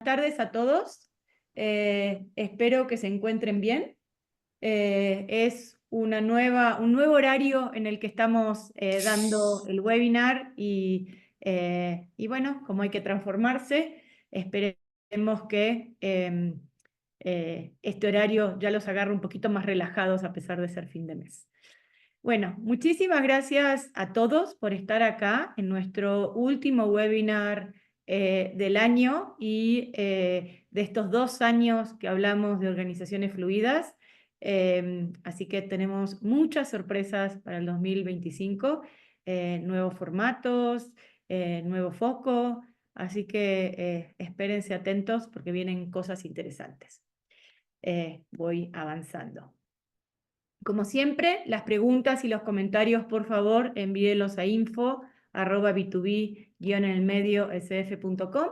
Tardes a todos. Espero que se encuentren bien. Es un nuevo horario en el que estamos dando el webinar y bueno, como hay que transformarse, esperemos que este horario ya los agarre un poquito más relajados a pesar de ser fin de mes. Bueno, muchísimas gracias a todos por estar acá en nuestro último webinar del año y de estos 2 años que hablamos de organizaciones fluidas. Así que tenemos muchas sorpresas para el 2025, nuevos formatos, nuevo foco, así que espérense atentos porque vienen cosas interesantes. Voy avanzando. Como siempre, las preguntas y los comentarios, por favor, envíelos a info@b2b-sf.com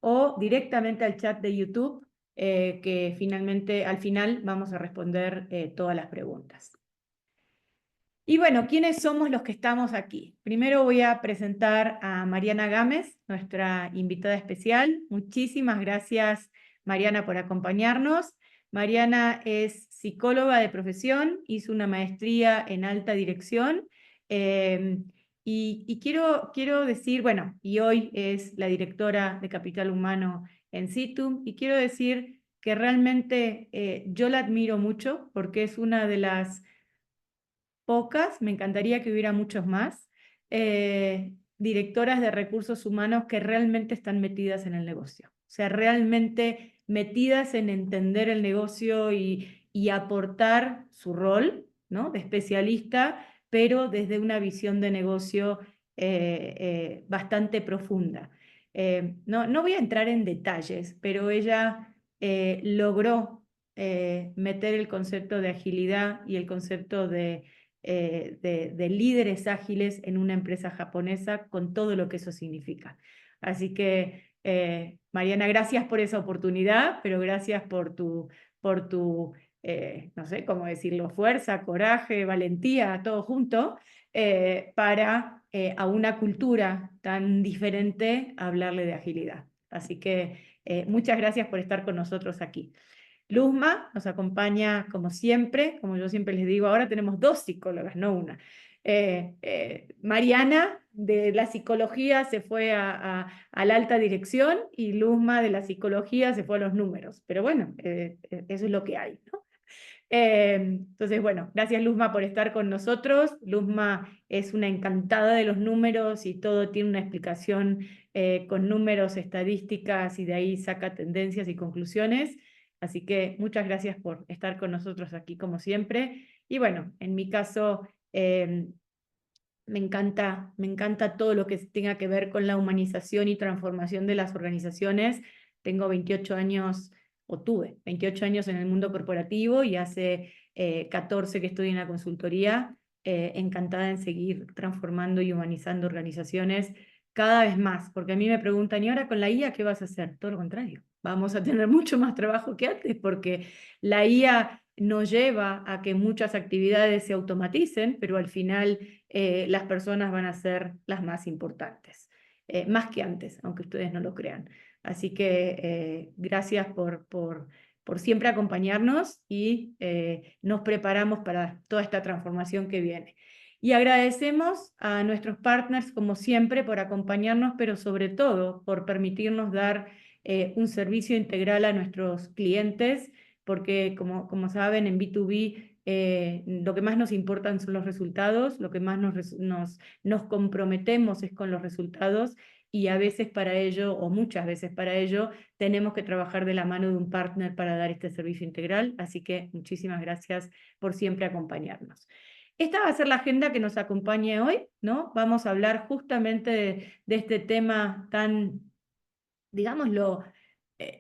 o directamente al chat de YouTube, que finalmente, al final, vamos a responder todas las preguntas. Y bueno, ¿quiénes somos los que estamos aquí? Primero voy a presentar a Mariana Gámez, nuestra invitada especial. Muchísimas gracias, Mariana, por acompañarnos. Mariana es psicóloga de profesión, hizo una maestría en alta dirección y quiero decir, bueno, y hoy es la directora de Capital Humano en Situm, y quiero decir que realmente yo la admiro mucho porque es una de las pocas, me encantaría que hubiera muchos más, directoras de recursos humanos que realmente están metidas en el negocio. O sea, realmente metidas en entender el negocio y aportar su rol, ¿no?, de especialista, pero desde una visión de negocio bastante profunda. No voy a entrar en detalles, pero ella logró meter el concepto de agilidad y el concepto de líderes ágiles en una empresa japonesa con todo lo que eso significa. Así que, Mariana, gracias por esa oportunidad, pero gracias por tu no sé cómo decirlo, fuerza, coraje, valentía, todo junto, para a una cultura tan diferente hablarle de agilidad. Así que muchas gracias por estar con nosotros aquí. Luzma nos acompaña como siempre, como yo siempre les digo, ahora tenemos 2 psicólogas, no una. Mariana de la psicología se fue a la alta dirección y Luzma de la psicología se fue a los números, pero bueno, eso es lo que hay, ¿no? Entonces, bueno, gracias Luzma por estar con nosotros. Luzma es una encantada de los números y todo tiene una explicación con números, estadísticas, y de ahí saca tendencias y conclusiones. Así que muchas gracias por estar con nosotros aquí como siempre. Y bueno, en mi caso, me encanta todo lo que tenga que ver con la humanización y transformación de las organizaciones. Tengo 28 años, o tuve 28 años en el mundo corporativo y hace 14 que estoy en la consultoría. Encantada en seguir transformando y humanizando organizaciones cada vez más, porque a mí me preguntan, ¿y ahora con la IA qué vas a hacer? Todo lo contrario, vamos a tener mucho más trabajo que antes, porque la IA nos lleva a que muchas actividades se automaticen, pero al final las personas van a ser las más importantes, más que antes, aunque ustedes no lo crean. Así que gracias por siempre acompañarnos y nos preparamos para toda esta transformación que viene. Y agradecemos a nuestros partners, como siempre, por acompañarnos, pero sobre todo por permitirnos dar un servicio integral a nuestros clientes, porque como saben, en B2B lo que más nos importan son los resultados, lo que más nos comprometemos es con los resultados, y a veces para ello, o muchas veces para ello, tenemos que trabajar de la mano de un partner para dar este servicio integral. Así que muchísimas gracias por siempre acompañarnos. Esta va a ser la agenda que nos acompañe hoy, ¿no? Vamos a hablar justamente de este tema tan, digámoslo,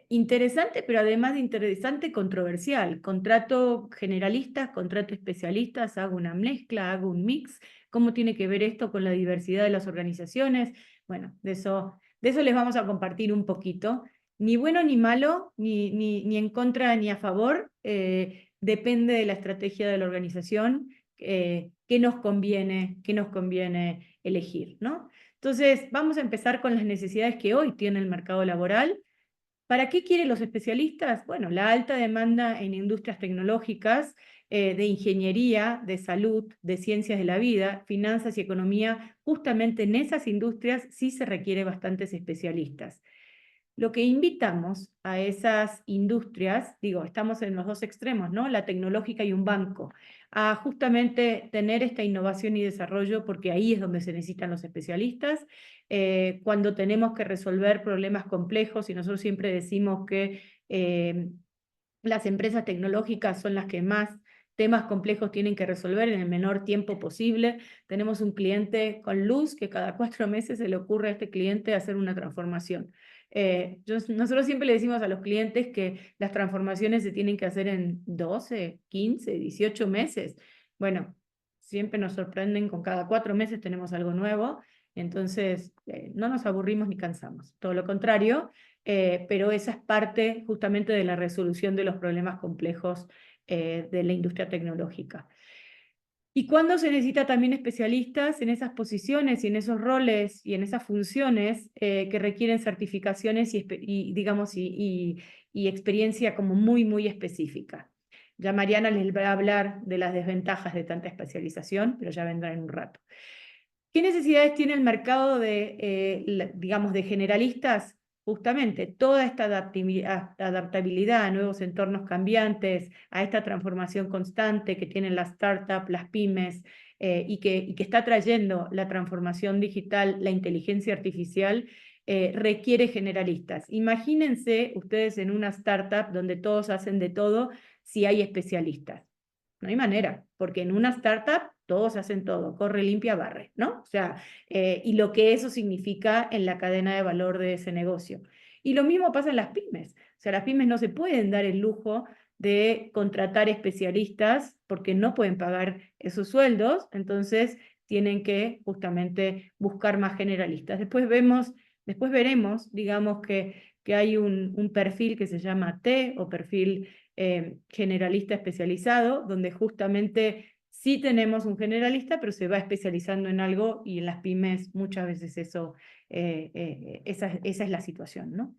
interesante, pero además de interesante, controversial. Contrato generalistas, contrato especialistas, hago una mezcla, hago un mix. ¿Cómo tiene que ver esto con la diversidad de las organizaciones? Bueno, de eso les vamos a compartir un poquito. Ni bueno ni malo, ni en contra ni a favor, depende de la estrategia de la organización, qué nos conviene elegir, ¿no? Entonces, vamos a empezar con las necesidades que hoy tiene el mercado laboral. ¿Para qué quieren los especialistas? Bueno, la alta demanda en industrias tecnológicas, de ingeniería, de salud, de ciencias de la vida, finanzas y economía, justamente en esas industrias sí se requiere bastantes especialistas. Lo que invitamos a esas industrias, digo, estamos en los dos extremos, ¿no? La tecnológica y un banco, a justamente tener esta innovación y desarrollo, porque ahí es donde se necesitan los especialistas. Cuando tenemos que resolver problemas complejos, y nosotros siempre decimos que las empresas tecnológicas son las que más temas complejos tienen que resolver en el menor tiempo posible. Tenemos un cliente con luz que cada 4 meses se le ocurre a este cliente hacer una transformación. Nosotros siempre le decimos a los clientes que las transformaciones se tienen que hacer en 12, 15, 18 meses. Bueno, siempre nos sorprenden, con cada 4 meses tenemos algo nuevo, entonces no nos aburrimos ni cansamos, todo lo contrario, pero esa es parte justamente de la resolución de los problemas complejos de la industria tecnológica. ¿Y cuándo se necesita también especialistas en esas posiciones y en esos roles y en esas funciones que requieren certificaciones y experiencia como muy, muy específica? Ya Mariana les va a hablar de las desventajas de tanta especialización, pero ya vendrá en un rato. ¿Qué necesidades tiene el mercado digamos, de generalistas? Justamente toda esta adaptabilidad a nuevos entornos cambiantes, a esta transformación constante que tienen las startups, las pymes, y que está trayendo la transformación digital, la inteligencia artificial, requiere generalistas. Imagínense ustedes en una startup donde todos hacen de todo si hay especialistas. No hay manera, porque en una startup todos hacen todo, corre, limpia, barre, ¿no? O sea, y lo que eso significa en la cadena de valor de ese negocio. Y lo mismo pasa en las pymes. O sea, las pymes no se pueden dar el lujo de contratar especialistas porque no pueden pagar esos sueldos, entonces tienen que justamente buscar más generalistas. Después veremos, digamos que hay un perfil que se llama T o perfil generalista especializado, donde justamente sí tenemos un generalista, pero se va especializando en algo, y en las pymes muchas veces esa es la situación, ¿no?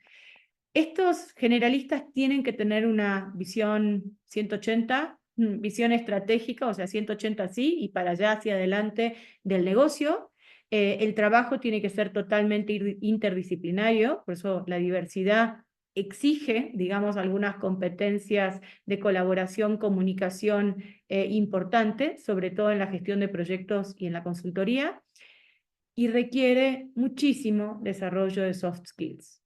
Estos generalistas tienen que tener una visión 180, visión estratégica, o sea, 180 sí, y para allá hacia adelante del negocio. El trabajo tiene que ser totalmente interdisciplinario, por eso la diversidad exige, digamos, algunas competencias de colaboración, comunicación importante, sobre todo en la gestión de proyectos y en la consultoría, y requiere muchísimo desarrollo de soft skills.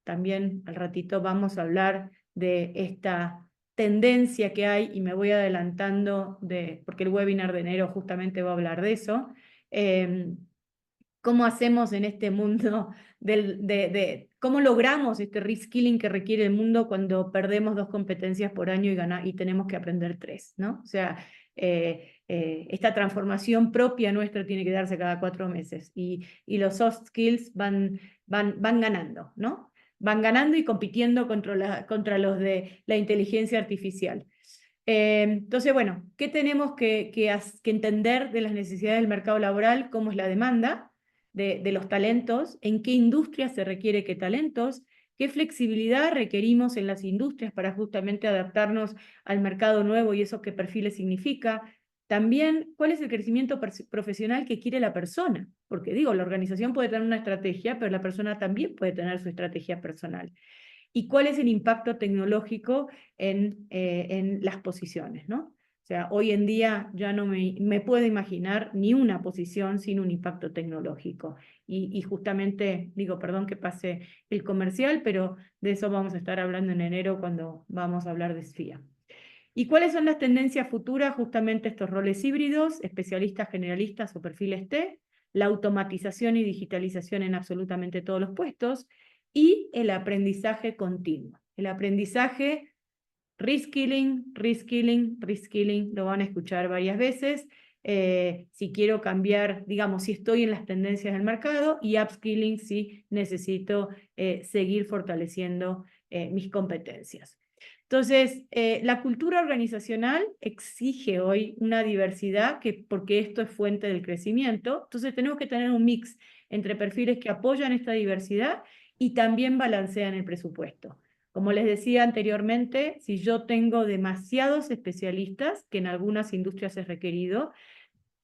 También al ratito vamos a hablar de esta tendencia que hay, y me voy adelantando porque el webinar de enero justamente va a hablar de eso. ¿Cómo hacemos en este mundo cómo logramos este reskilling que requiere el mundo cuando perdemos 2 competencias por año y tenemos que aprender 3, ¿no? O sea, esta transformación propia nuestra tiene que darse cada 4 meses, y los soft skills van ganando, ¿no? Van ganando y compitiendo contra los de la inteligencia artificial. Entonces, bueno, ¿qué tenemos que entender de las necesidades del mercado laboral? ¿Cómo es la demanda de los talentos? ¿En qué industrias se requiere qué talentos? ¿Qué flexibilidad requerimos en las industrias para justamente adaptarnos al mercado nuevo y eso qué perfiles significa? También, ¿cuál es el crecimiento profesional que quiere la persona? Porque digo, la organización puede tener una estrategia, pero la persona también puede tener su estrategia personal. ¿Y cuál es el impacto tecnológico en las posiciones, ¿no? O sea, hoy en día ya no me puedo imaginar ni una posición sin un impacto tecnológico. Y justamente, digo, perdón que pase el comercial, pero de eso vamos a estar hablando en enero cuando vamos a hablar de SFIA. ¿Y cuáles son las tendencias futuras? Justamente estos roles híbridos, especialistas, generalistas o perfiles T, la automatización y digitalización en absolutamente todos los puestos, y el aprendizaje continuo. El aprendizaje, reskilling, reskilling, reskilling, lo van a escuchar varias veces. Si quiero cambiar, digamos, si estoy en las tendencias del mercado, y upskilling si necesito seguir fortaleciendo mis competencias. Entonces, la cultura organizacional exige hoy una diversidad porque esto es fuente del crecimiento. Entonces, tenemos que tener un mix entre perfiles que apoyan esta diversidad y también balancean el presupuesto. Como les decía anteriormente, si yo tengo demasiados especialistas, que en algunas industrias es requerido,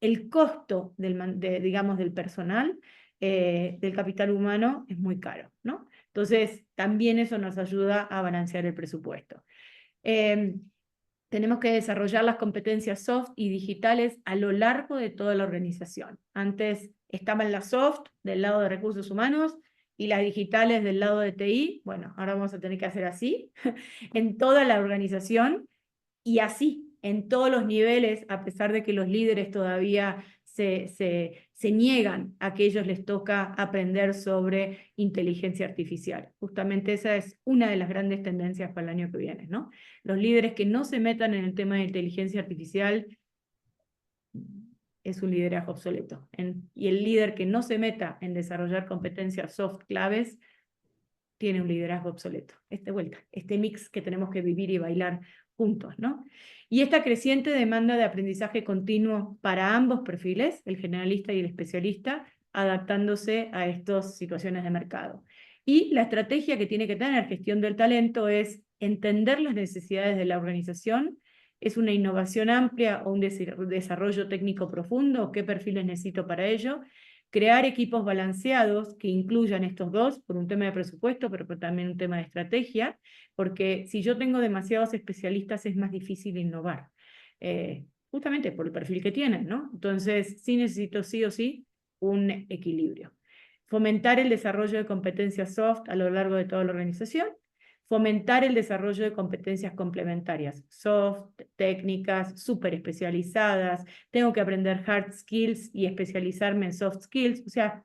el costo digamos, del personal, del capital humano, es muy caro, ¿no? Entonces, también eso nos ayuda a balancear el presupuesto. Tenemos que desarrollar las competencias soft y digitales a lo largo de toda la organización. Antes estaban las soft del lado de recursos humanos y las digitales del lado de TI. Bueno, ahora vamos a tener que hacer así en toda la organización y así en todos los niveles, a pesar de que los líderes todavía se niegan a que ellos les toca aprender sobre inteligencia artificial. Justamente esa es una de las grandes tendencias para el año que viene, ¿no? Los líderes que no se metan en el tema de inteligencia artificial es un liderazgo obsoleto. Y el líder que no se meta en desarrollar competencias soft claves tiene un liderazgo obsoleto. Este mix que tenemos que vivir y bailar juntos, ¿no? Y esta creciente demanda de aprendizaje continuo para ambos perfiles, el generalista y el especialista, adaptándose a estas situaciones de mercado. Y la estrategia que tiene que tener gestión del talento es entender las necesidades de la organización, es una innovación amplia o un desarrollo técnico profundo, qué perfiles necesito para ello, crear equipos balanceados que incluyan estos dos, por un tema de presupuesto, pero también un tema de estrategia, porque si yo tengo demasiados especialistas es más difícil innovar, justamente por el perfil que tienen, ¿no? Entonces, sí necesito sí o sí un equilibrio. Fomentar el desarrollo de competencias soft a lo largo de toda la organización, fomentar el desarrollo de competencias complementarias, soft, técnicas, súper especializadas, tengo que aprender hard skills y especializarme en soft skills, o sea,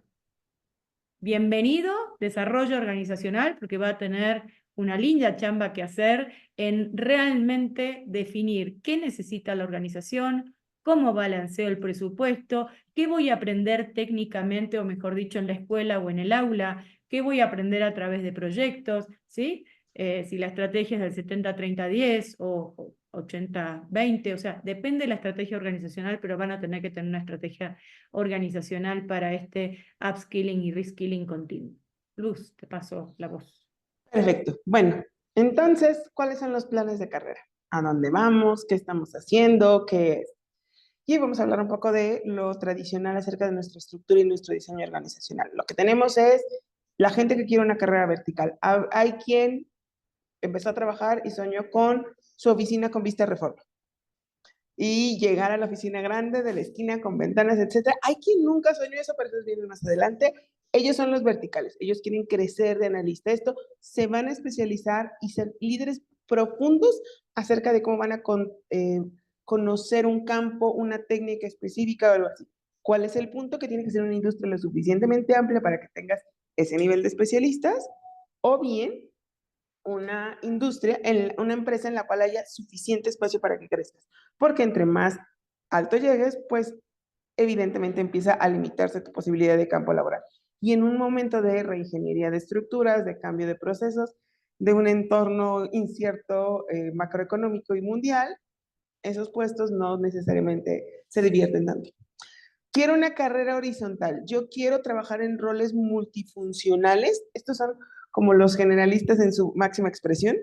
bienvenido desarrollo organizacional, porque va a tener una linda chamba que hacer en realmente definir qué necesita la organización, cómo balanceo el presupuesto, qué voy a aprender técnicamente, o mejor dicho, en la escuela o en el aula, qué voy a aprender a través de proyectos, ¿sí? Si la estrategia es del 70-30-10 o 80-20, o sea, depende de la estrategia organizacional, pero van a tener que tener una estrategia organizacional para este upskilling y reskilling continuo. Luz, te paso la voz. Perfecto. Bueno, entonces, ¿cuáles son los planes de carrera? ¿A dónde vamos? ¿Qué estamos haciendo? ¿Qué es? Y vamos a hablar un poco de lo tradicional acerca de nuestra estructura y nuestro diseño organizacional. Lo que tenemos es la gente que quiere una carrera vertical. Hay quien empezó a trabajar y soñó con su oficina con vista a Reforma. Y llegar a la oficina grande de la esquina con ventanas, etcétera. Hay quien nunca soñó eso, pero eso viene más adelante. Ellos son los verticales. Ellos quieren crecer de analista. Esto se van a especializar y ser líderes profundos acerca de cómo van a conocer un campo, una técnica específica o algo así. ¿Cuál es el punto? Que tiene que ser una industria lo suficientemente amplia para que tengas ese nivel de especialistas, o bien una industria, una empresa en la cual haya suficiente espacio para que crezcas. Porque entre más alto llegues, pues evidentemente empieza a limitarse tu posibilidad de campo laboral. Y en un momento de reingeniería de estructuras, de cambio de procesos, de un entorno incierto macroeconómico y mundial, esos puestos no necesariamente se divierten tanto. Quiero una carrera horizontal. Yo quiero trabajar en roles multifuncionales. Estos son como los generalistas en su máxima expresión.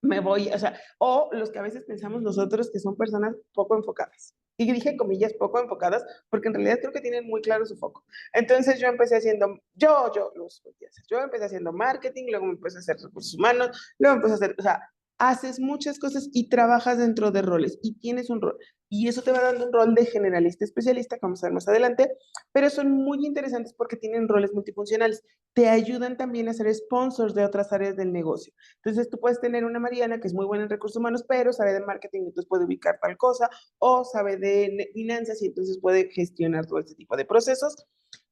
Me voy, o sea, o los que a veces pensamos nosotros que son personas poco enfocadas. Y dije comillas poco enfocadas porque en realidad creo que tienen muy claro su foco. Entonces yo empecé haciendo, yo empecé haciendo marketing, luego me empecé a hacer recursos humanos, luego empecé a hacer, o sea, haces muchas cosas y trabajas dentro de roles y tienes un rol. Y eso te va dando un rol de generalista especialista, que vamos a ver más adelante, pero son muy interesantes porque tienen roles multifuncionales. Te ayudan también a ser sponsors de otras áreas del negocio. Entonces tú puedes tener una Mariana que es muy buena en recursos humanos, pero sabe de marketing, entonces puede ubicar tal cosa, o sabe de finanzas y entonces puede gestionar todo este tipo de procesos.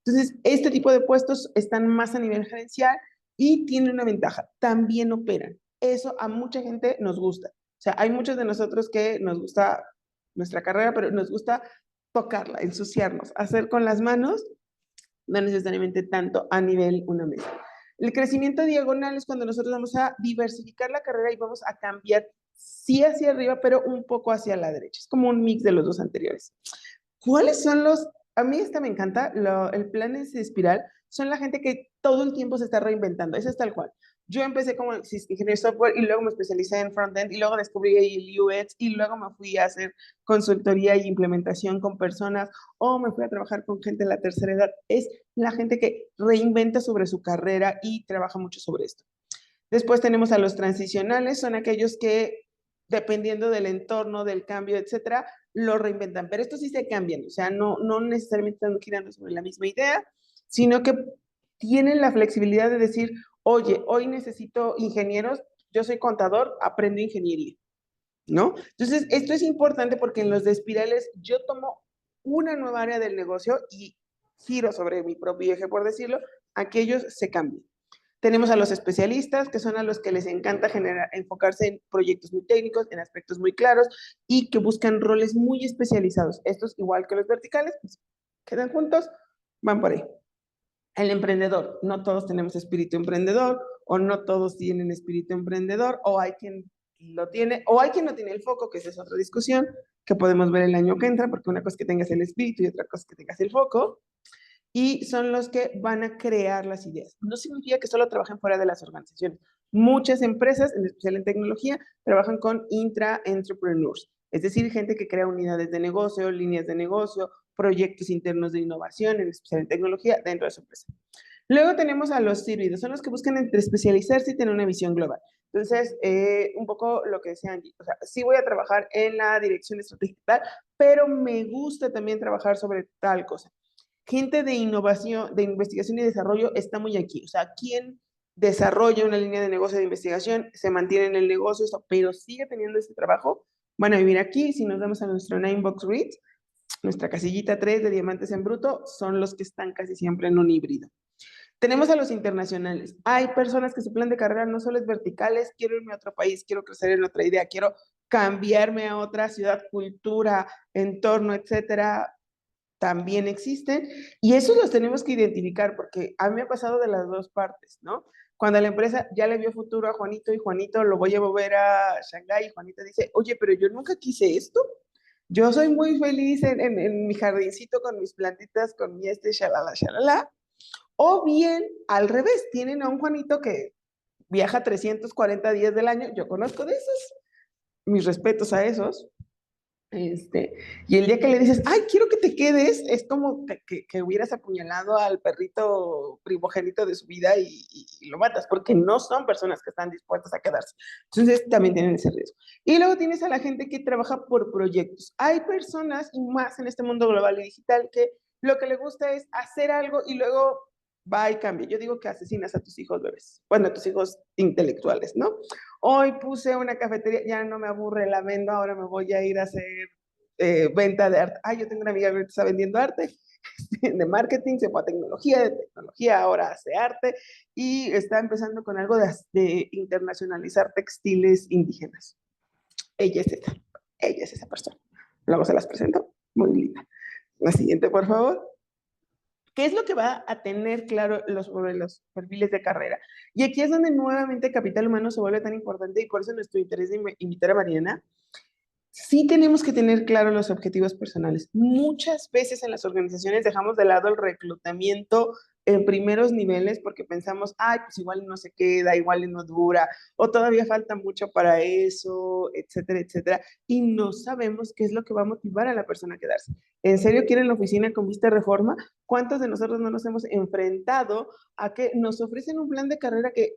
Entonces, este tipo de puestos están más a nivel gerencial y tienen una ventaja, también operan. Eso a mucha gente nos gusta. O sea, hay muchos de nosotros que nos gusta nuestra carrera, pero nos gusta tocarla, ensuciarnos, hacer con las manos, no necesariamente tanto a nivel una mesa. El crecimiento diagonal es cuando nosotros vamos a diversificar la carrera y vamos a cambiar sí hacia arriba, pero un poco hacia la derecha. Es como un mix de los dos anteriores. ¿Cuáles son los? A mí esta me encanta, el plan es espiral. son la gente que todo el tiempo se está reinventando. Eso es tal cual. Yo empecé como ingeniero de software y luego me especialicé en frontend y luego descubrí el UX y luego me fui a hacer consultoría y implementación con personas o me fui a trabajar con gente de la tercera edad. Es la gente que reinventa sobre su carrera y trabaja mucho sobre esto. Después tenemos a los transicionales, son aquellos que, dependiendo del entorno, del cambio, etcétera, lo reinventan. Pero estos sí se cambian, o sea, no necesariamente están girando sobre la misma idea, sino que tienen la flexibilidad de decir, oye, hoy necesito ingenieros, yo soy contador, aprendo ingeniería, ¿no? Entonces, esto es importante porque en los de espirales yo tomo una nueva área del negocio y giro sobre mi propio eje, por decirlo, aquellos se cambian. Tenemos a los especialistas, que son a los que les encanta enfocarse en proyectos muy técnicos, en aspectos muy claros y que buscan roles muy especializados. Estos, igual que los verticales, pues, quedan juntos, van por ahí. El emprendedor, no todos tenemos espíritu emprendedor o no todos tienen espíritu emprendedor o hay quien lo tiene o hay quien no tiene el foco, que esa es otra discusión que podemos ver el año que entra, porque una cosa es que tengas el espíritu y otra cosa es que tengas el foco, y son los que van a crear las ideas. No significa que solo trabajen fuera de las organizaciones. Muchas empresas, en especial en tecnología, trabajan con intra-entrepreneurs, es decir, gente que crea unidades de negocio, líneas de negocio, proyectos internos de innovación, en especial en tecnología, dentro de su empresa. Luego tenemos a los híbridos, son los que buscan entre especializarse y tener una visión global. Entonces, un poco lo que decía Angie, o sea, sí voy a trabajar en la dirección estratégica, pero me gusta también trabajar sobre tal cosa. Gente de innovación, de investigación y desarrollo está muy aquí. O sea, quien desarrolla una línea de negocio de investigación, se mantiene en el negocio, pero sigue teniendo ese trabajo, van a vivir aquí. Si nos vamos a nuestro Ninebox REIT, nuestra casillita 3 de diamantes en bruto, son los que están casi siempre en un híbrido. Tenemos a los internacionales. Hay personas que su plan de carrera no solo es verticales, quiero irme a otro país, quiero crecer en otra idea, quiero cambiarme a otra ciudad, cultura, entorno, etcétera, también existen y esos los tenemos que identificar porque a mí me ha pasado de las dos partes, ¿no? Cuando la empresa ya le vio futuro a Juanito y Juanito lo voy a mover a Shanghái y Juanito dice, oye, pero yo nunca quise esto. Yo soy muy feliz en mi jardincito con mis plantitas, con mi shalala, shalala. O bien, al revés, tienen a un Juanito que viaja 340 días del año. Yo conozco de esos. Mis respetos a esos. Y el día que le dices, ay, quiero que te quedes, es como que hubieras apuñalado al perrito primogénito de su vida y lo matas, porque no son personas que están dispuestas a quedarse. Entonces, también tienen ese riesgo. Y luego tienes a la gente que trabaja por proyectos. Hay personas, y más en este mundo global y digital, que lo que le gusta es hacer algo y luego va y cambia. Yo digo que asesinas a tus hijos bebés, bueno, a tus hijos intelectuales, ¿no? Hoy puse una cafetería, ya no me aburre, la vendo, ahora me voy a ir a hacer venta de arte. Yo tengo una amiga que está vendiendo arte de marketing, se fue a tecnología, de tecnología ahora hace arte y está empezando con algo de internacionalizar textiles indígenas. Ella es esa persona. Luego se las presento, muy linda. La siguiente, por favor. ¿Qué es lo que va a tener claro los perfiles de carrera? Y aquí es donde nuevamente capital humano se vuelve tan importante y por eso nuestro interés de invitar a Mariana. Sí tenemos que tener claro los objetivos personales. Muchas veces en las organizaciones dejamos de lado el reclutamiento en primeros niveles porque pensamos, ay, pues igual no se queda, igual no dura, o todavía falta mucho para eso, etcétera, etcétera. Y no sabemos qué es lo que va a motivar a la persona a quedarse. ¿En serio quieren la oficina con vista de reforma? ¿Cuántos de nosotros no nos hemos enfrentado a que nos ofrecen un plan de carrera que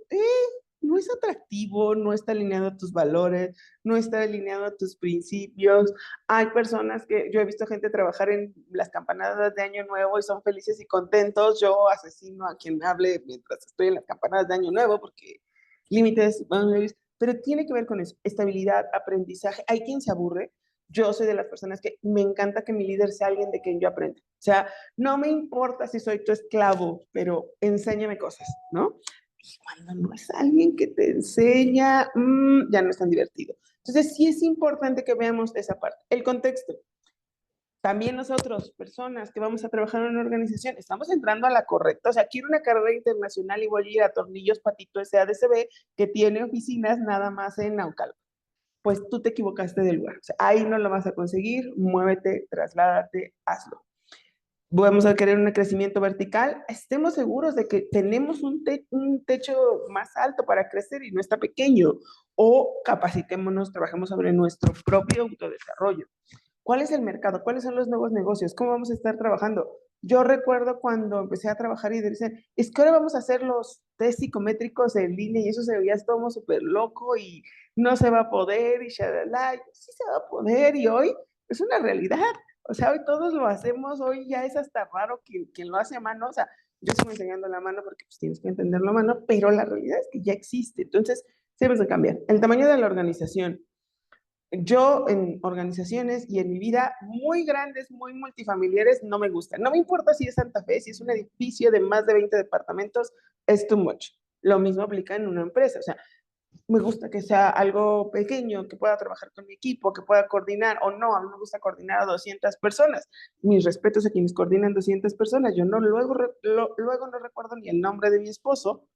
no es atractivo, no está alineado a tus valores, no está alineado a tus principios? Hay personas que yo he visto gente trabajar en las campanadas de Año Nuevo y son felices y contentos. Yo asesino a quien hable mientras estoy en las campanadas de Año Nuevo porque límites, pero tiene que ver con eso, estabilidad, aprendizaje. Hay quien se aburre. Yo soy de las personas que me encanta que mi líder sea alguien de quien yo aprenda. O sea, no me importa si soy tu esclavo, pero enséñame cosas, ¿no? Y cuando no es alguien que te enseña, ya no es tan divertido. Entonces, sí es importante que veamos esa parte. El contexto. También nosotros, personas que vamos a trabajar en una organización, estamos entrando a la correcta. O sea, quiero una carrera internacional y voy a ir a Tornillos Patito SADCB, que tiene oficinas nada más en Naucalpan. Pues tú te equivocaste del lugar. O sea, ahí no lo vas a conseguir, muévete, trasládate, hazlo. vamos a querer un crecimiento vertical, estemos seguros de que tenemos un techo más alto para crecer y no está pequeño, o capacitémonos, trabajemos sobre nuestro propio autodesarrollo. ¿Cuál es el mercado? ¿Cuáles son los nuevos negocios? ¿Cómo vamos a estar trabajando? Yo recuerdo cuando empecé a trabajar y decían, es que ahora vamos a hacer los test psicométricos en línea y eso se veía todo súper loco y no se va a poder y shalala. Sí se va a poder y hoy es una realidad. O sea, hoy todos lo hacemos, hoy ya es hasta raro quien lo hace a mano. O sea, yo sigo enseñando la mano porque pues tienes que entenderlo a mano, pero la realidad es que ya existe. Entonces, debes de cambiar. El tamaño de la organización. Yo en organizaciones y en mi vida muy grandes, muy multifamiliares, no me gusta. No me importa si es Santa Fe, si es un edificio de más de 20 departamentos, es too much. Lo mismo aplica en una empresa. O sea, me gusta que sea algo pequeño, que pueda trabajar con mi equipo, que pueda coordinar o no. A mí me gusta coordinar a 200 personas. Mis respetos a quienes coordinan 200 personas. Yo no, luego no recuerdo ni el nombre de mi esposo.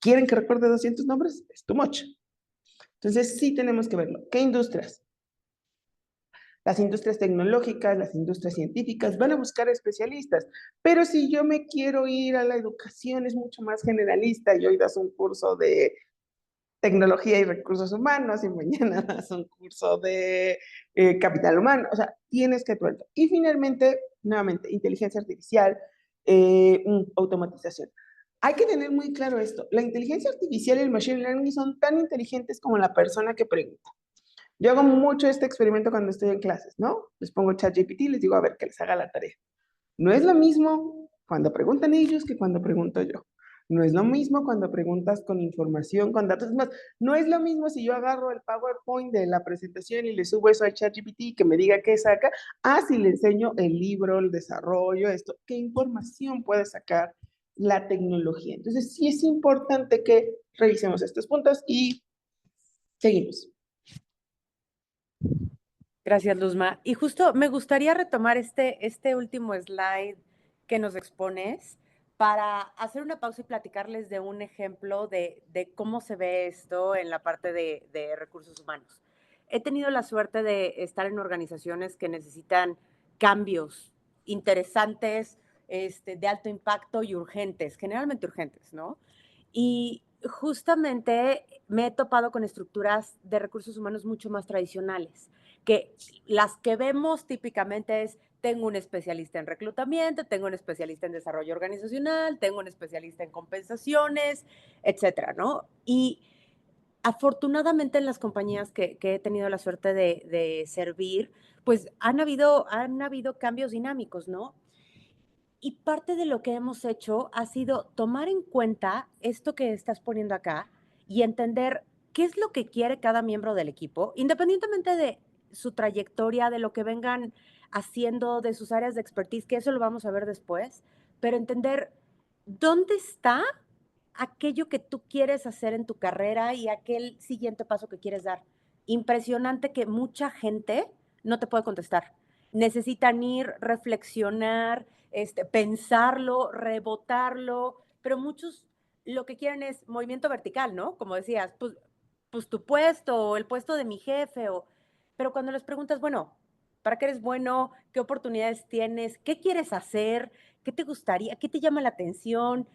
¿Quieren que recuerde 200 nombres? Es too much. Entonces, sí tenemos que verlo. ¿Qué industrias? Las industrias tecnológicas, las industrias científicas van a buscar especialistas, pero si yo me quiero ir a la educación es mucho más generalista y hoy das un curso de tecnología y recursos humanos y mañana das un curso de capital humano, o sea, tienes que tuerto. Y finalmente, nuevamente, inteligencia artificial, automatización. Hay que tener muy claro esto, la inteligencia artificial y el machine learning son tan inteligentes como la persona que pregunta. Yo hago mucho este experimento cuando estoy en clases, ¿no? Les pongo ChatGPT y les digo, a ver, que les haga la tarea. No es lo mismo cuando preguntan ellos que cuando pregunto yo. No es lo mismo cuando preguntas con información, con datos. Es más, no es lo mismo si yo agarro el PowerPoint de la presentación y le subo eso al ChatGPT y que me diga qué saca, a si le enseño el libro, el desarrollo, esto, qué información puede sacar la tecnología. Entonces, sí es importante que revisemos estos puntos y seguimos. Gracias, Luzma. Y justo me gustaría retomar este último slide que nos expones para hacer una pausa y platicarles de un ejemplo de cómo se ve esto en la parte de recursos humanos. He tenido la suerte de estar en organizaciones que necesitan cambios interesantes, de alto impacto y urgentes, generalmente urgentes, ¿no? Y justamente me he topado con estructuras de recursos humanos mucho más tradicionales, que las que vemos típicamente es, tengo un especialista en reclutamiento, tengo un especialista en desarrollo organizacional, tengo un especialista en compensaciones, etcétera, ¿no? Y afortunadamente en las compañías que he tenido la suerte de servir, pues han habido cambios dinámicos, ¿no? Y parte de lo que hemos hecho ha sido tomar en cuenta esto que estás poniendo acá y entender qué es lo que quiere cada miembro del equipo, independientemente de su trayectoria, de lo que vengan haciendo, de sus áreas de expertise, que eso lo vamos a ver después, pero entender dónde está aquello que tú quieres hacer en tu carrera y aquel siguiente paso que quieres dar. Impresionante que mucha gente no te puede contestar. Necesitan ir, reflexionar, pensarlo, rebotarlo, pero muchos lo que quieren es movimiento vertical, ¿no? Como decías, pues tu puesto o el puesto de mi jefe, pero cuando les preguntas, bueno, ¿para qué eres bueno? ¿Qué oportunidades tienes? ¿Qué quieres hacer? ¿Qué te gustaría? ¿Qué te llama la atención?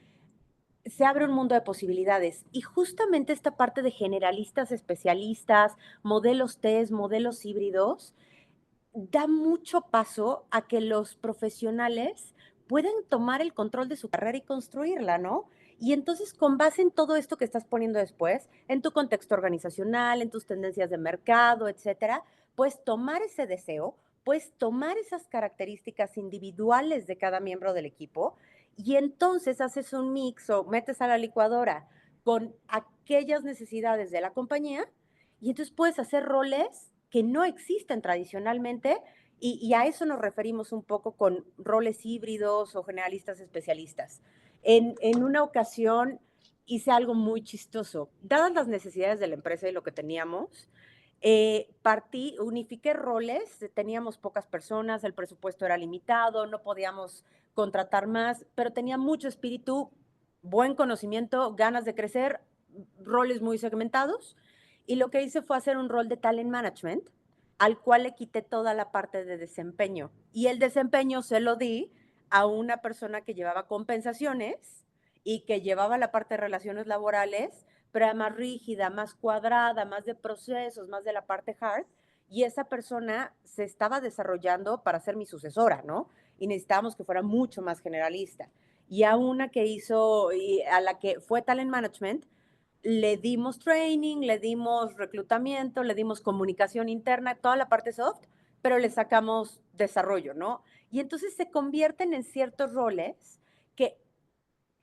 Se abre un mundo de posibilidades. Y justamente esta parte de generalistas, especialistas, modelos test, modelos híbridos, da mucho paso a que los profesionales puedan tomar el control de su carrera y construirla, ¿no? Y entonces, con base en todo esto que estás poniendo después, en tu contexto organizacional, en tus tendencias de mercado, etcétera, puedes tomar ese deseo, puedes tomar esas características individuales de cada miembro del equipo y entonces haces un mix o metes a la licuadora con aquellas necesidades de la compañía y entonces puedes hacer roles que no existen tradicionalmente y a eso nos referimos un poco con roles híbridos o generalistas especialistas. En una ocasión hice algo muy chistoso. Dadas las necesidades de la empresa y lo que teníamos, unifiqué roles, teníamos pocas personas, el presupuesto era limitado, no podíamos contratar más, pero tenía mucho espíritu, buen conocimiento, ganas de crecer, roles muy segmentados. Y lo que hice fue hacer un rol de talent management, al cual le quité toda la parte de desempeño. Y el desempeño se lo di a una persona que llevaba compensaciones y que llevaba la parte de relaciones laborales, pero era más rígida, más cuadrada, más de procesos, más de la parte hard, y esa persona se estaba desarrollando para ser mi sucesora, ¿no? Y necesitábamos que fuera mucho más generalista. Y a una que hizo, y a la que fue Talent Management, le dimos training, le dimos reclutamiento, le dimos comunicación interna, toda la parte soft, pero le sacamos desarrollo, ¿no? Y entonces se convierten en ciertos roles que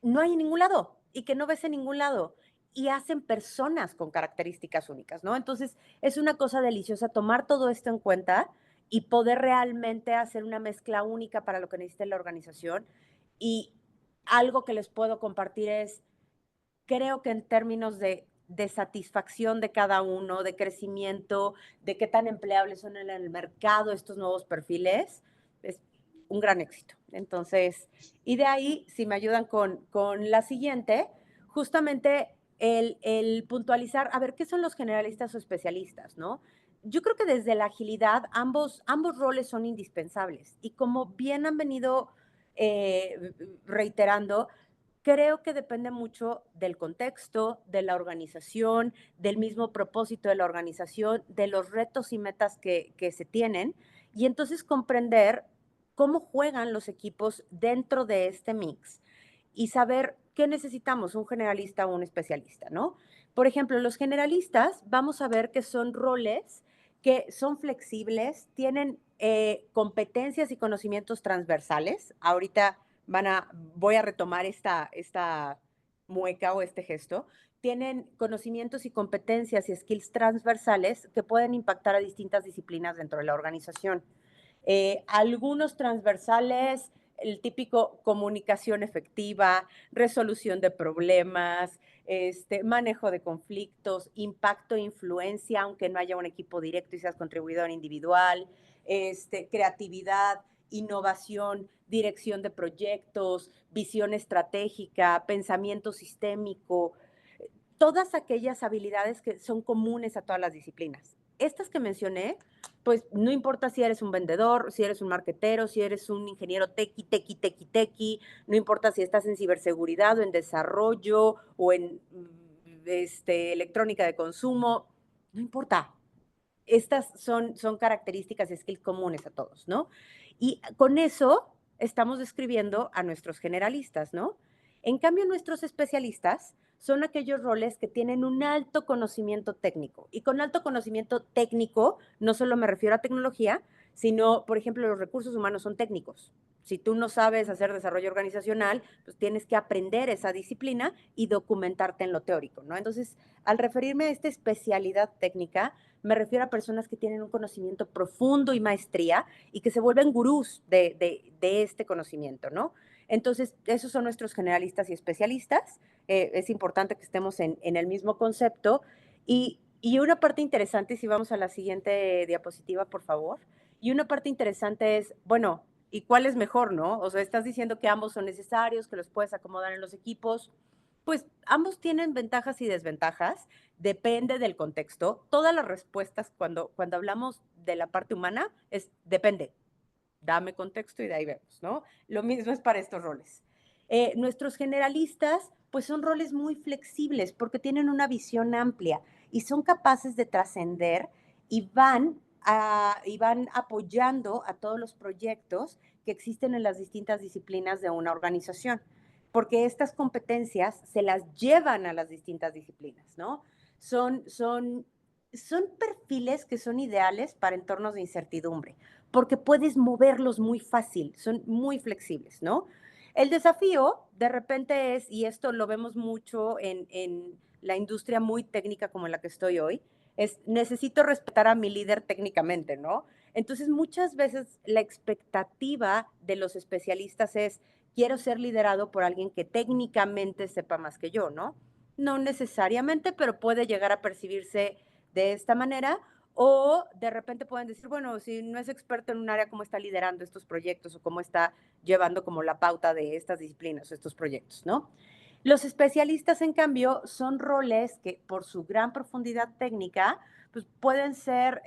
no hay en ningún lado y que no ves en ningún lado y hacen personas con características únicas, ¿no? Entonces es una cosa deliciosa tomar todo esto en cuenta y poder realmente hacer una mezcla única para lo que necesite la organización. Y algo que les puedo compartir es, creo que en términos de satisfacción de cada uno, de crecimiento, de qué tan empleables son en el mercado estos nuevos perfiles, es un gran éxito. Entonces, y de ahí, si me ayudan con la siguiente, justamente el puntualizar, a ver, ¿qué son los generalistas o especialistas, no? Yo creo que desde la agilidad ambos roles son indispensables y como bien han venido reiterando, creo que depende mucho del contexto, de la organización, del mismo propósito de la organización, de los retos y metas que se tienen, y entonces comprender cómo juegan los equipos dentro de este mix y saber qué necesitamos, un generalista o un especialista, ¿no? Por ejemplo, los generalistas vamos a ver que son roles que son flexibles, tienen competencias y conocimientos transversales. Ahorita voy a retomar esta mueca o este gesto. Tienen conocimientos y competencias y skills transversales que pueden impactar a distintas disciplinas dentro de la organización. Algunos transversales, el típico comunicación efectiva, resolución de problemas, manejo de conflictos, impacto e influencia, aunque no haya un equipo directo y seas contribuidor individual, creatividad, innovación, dirección de proyectos, visión estratégica, pensamiento sistémico, todas aquellas habilidades que son comunes a todas las disciplinas. Estas que mencioné, pues no importa si eres un vendedor, si eres un marketero, si eres un ingeniero tequi, no importa si estás en ciberseguridad o en desarrollo o en electrónica de consumo, no importa. Estas son características y skills comunes a todos, ¿no? Y con eso estamos describiendo a nuestros generalistas, ¿no? En cambio, nuestros especialistas son aquellos roles que tienen un alto conocimiento técnico. Y con alto conocimiento técnico, no solo me refiero a tecnología, sino, por ejemplo, los recursos humanos son técnicos. Si tú no sabes hacer desarrollo organizacional, pues tienes que aprender esa disciplina y documentarte en lo teórico, ¿no? Entonces, al referirme a esta especialidad técnica, me refiero a personas que tienen un conocimiento profundo y maestría y que se vuelven gurús de este conocimiento, ¿no? Entonces, esos son nuestros generalistas y especialistas. Es importante que estemos en el mismo concepto. Y una parte interesante, si vamos a la siguiente diapositiva, por favor. Y una parte interesante es, bueno, ¿y cuál es mejor, no? O sea, estás diciendo que ambos son necesarios, que los puedes acomodar en los equipos. Pues ambos tienen ventajas y desventajas, depende del contexto. Todas las respuestas cuando hablamos de la parte humana es depende. Dame contexto y de ahí vemos, ¿no? Lo mismo es para estos roles. Nuestros generalistas, pues son roles muy flexibles porque tienen una visión amplia y son capaces de trascender y van apoyando a todos los proyectos que existen en las distintas disciplinas de una organización, porque estas competencias se las llevan a las distintas disciplinas, ¿no? Son perfiles que son ideales para entornos de incertidumbre, porque puedes moverlos muy fácil, son muy flexibles, ¿no? El desafío de repente es, y esto lo vemos mucho en la industria muy técnica como en la que estoy hoy, es necesito respetar a mi líder técnicamente, ¿no? Entonces muchas veces la expectativa de los especialistas es, quiero ser liderado por alguien que técnicamente sepa más que yo, ¿no? No necesariamente, pero puede llegar a percibirse de esta manera, o de repente pueden decir, bueno, si no es experto en un área, ¿cómo está liderando estos proyectos o cómo está llevando como la pauta de estas disciplinas o estos proyectos, ¿no? Los especialistas, en cambio, son roles que por su gran profundidad técnica pues pueden ser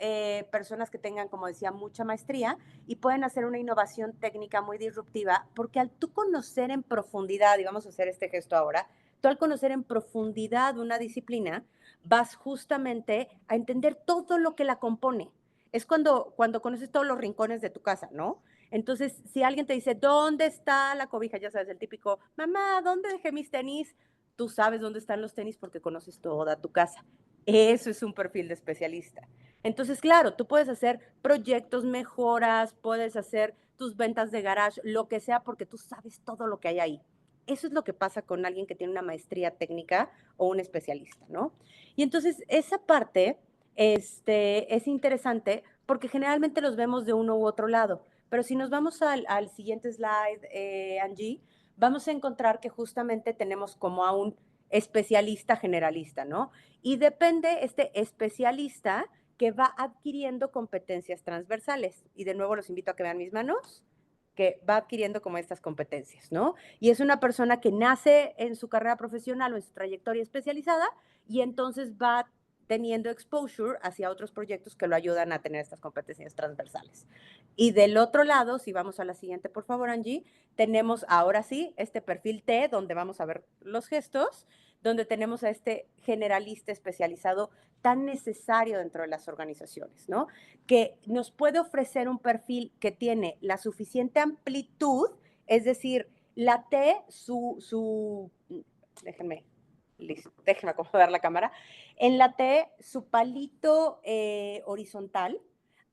personas que tengan, como decía, mucha maestría y pueden hacer una innovación técnica muy disruptiva, porque al tú conocer en profundidad, y vamos a hacer este gesto ahora, tú al conocer en profundidad una disciplina, vas justamente a entender todo lo que la compone. Es cuando conoces todos los rincones de tu casa, ¿no? Entonces, si alguien te dice, ¿dónde está la cobija? Ya sabes, el típico, mamá, ¿dónde dejé mis tenis? Tú sabes dónde están los tenis porque conoces toda tu casa. Eso es un perfil de especialista. Entonces, claro, tú puedes hacer proyectos, mejoras, puedes hacer tus ventas de garage, lo que sea, porque tú sabes todo lo que hay ahí. Eso es lo que pasa con alguien que tiene una maestría técnica o un especialista, ¿no? Y entonces, esa parte es interesante porque generalmente los vemos de uno u otro lado. Pero si nos vamos al siguiente slide, Angie, vamos a encontrar que justamente tenemos como a un especialista generalista, ¿no? Y depende este especialista que va adquiriendo competencias transversales. Y de nuevo los invito a que vean mis manos, que va adquiriendo como estas competencias, ¿no? Y es una persona que nace en su carrera profesional o en su trayectoria especializada y entonces va teniendo exposure hacia otros proyectos que lo ayudan a tener estas competencias transversales. Y del otro lado, si vamos a la siguiente, por favor, Angie, tenemos ahora sí este perfil T, donde vamos a ver los gestos, donde tenemos a este generalista especializado tan necesario dentro de las organizaciones, ¿no? Que nos puede ofrecer un perfil que tiene la suficiente amplitud, es decir, la T, déjenme, listo, déjenme acomodar la cámara, en la T, su palito horizontal,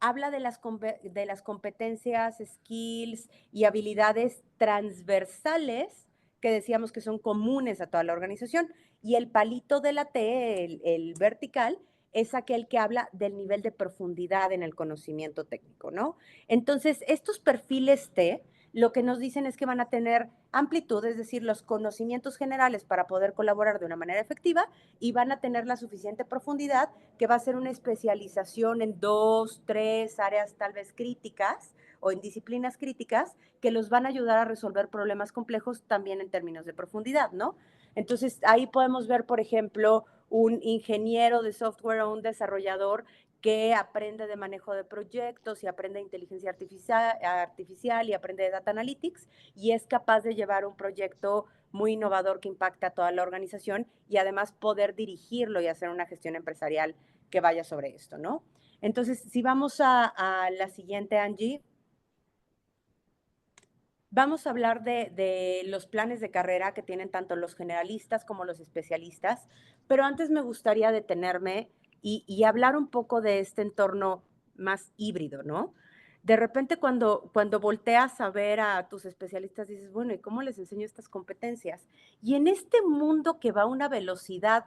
habla de las competencias, skills y habilidades transversales que decíamos que son comunes a toda la organización. Y el palito de la T, el vertical, es aquel que habla del nivel de profundidad en el conocimiento técnico, ¿no? Entonces, estos perfiles T lo que nos dicen es que van a tener amplitud, es decir, los conocimientos generales para poder colaborar de una manera efectiva y van a tener la suficiente profundidad que va a ser una especialización en 2, 3 áreas tal vez críticas o en disciplinas críticas que los van a ayudar a resolver problemas complejos también en términos de profundidad, ¿no? Entonces, ahí podemos ver, por ejemplo, un ingeniero de software o un desarrollador que aprende de manejo de proyectos y aprende de inteligencia artificial y aprende de data analytics y es capaz de llevar un proyecto muy innovador que impacta a toda la organización y además poder dirigirlo y hacer una gestión empresarial que vaya sobre esto, ¿no? Entonces, si vamos a la siguiente, Angie, vamos a hablar de los planes de carrera que tienen tanto los generalistas como los especialistas, pero antes me gustaría detenerme y hablar un poco de este entorno más híbrido, ¿no? De repente cuando volteas a ver a tus especialistas dices, bueno, ¿y cómo les enseño estas competencias? Y en este mundo que va a una velocidad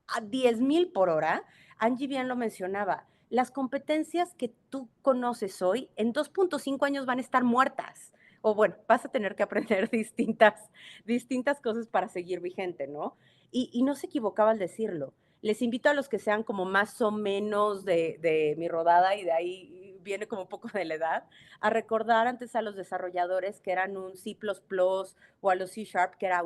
a 10,000 por hora, Angie bien lo mencionaba, las competencias que tú conoces hoy en 2.5 años van a estar muertas. O bueno, vas a tener que aprender distintas cosas para seguir vigente, ¿no? Y no se equivocaba al decirlo. Les invito a los que sean como más o menos de mi rodada y de ahí viene como un poco de la edad, a recordar antes a los desarrolladores que eran un C++ o a los C Sharp que era,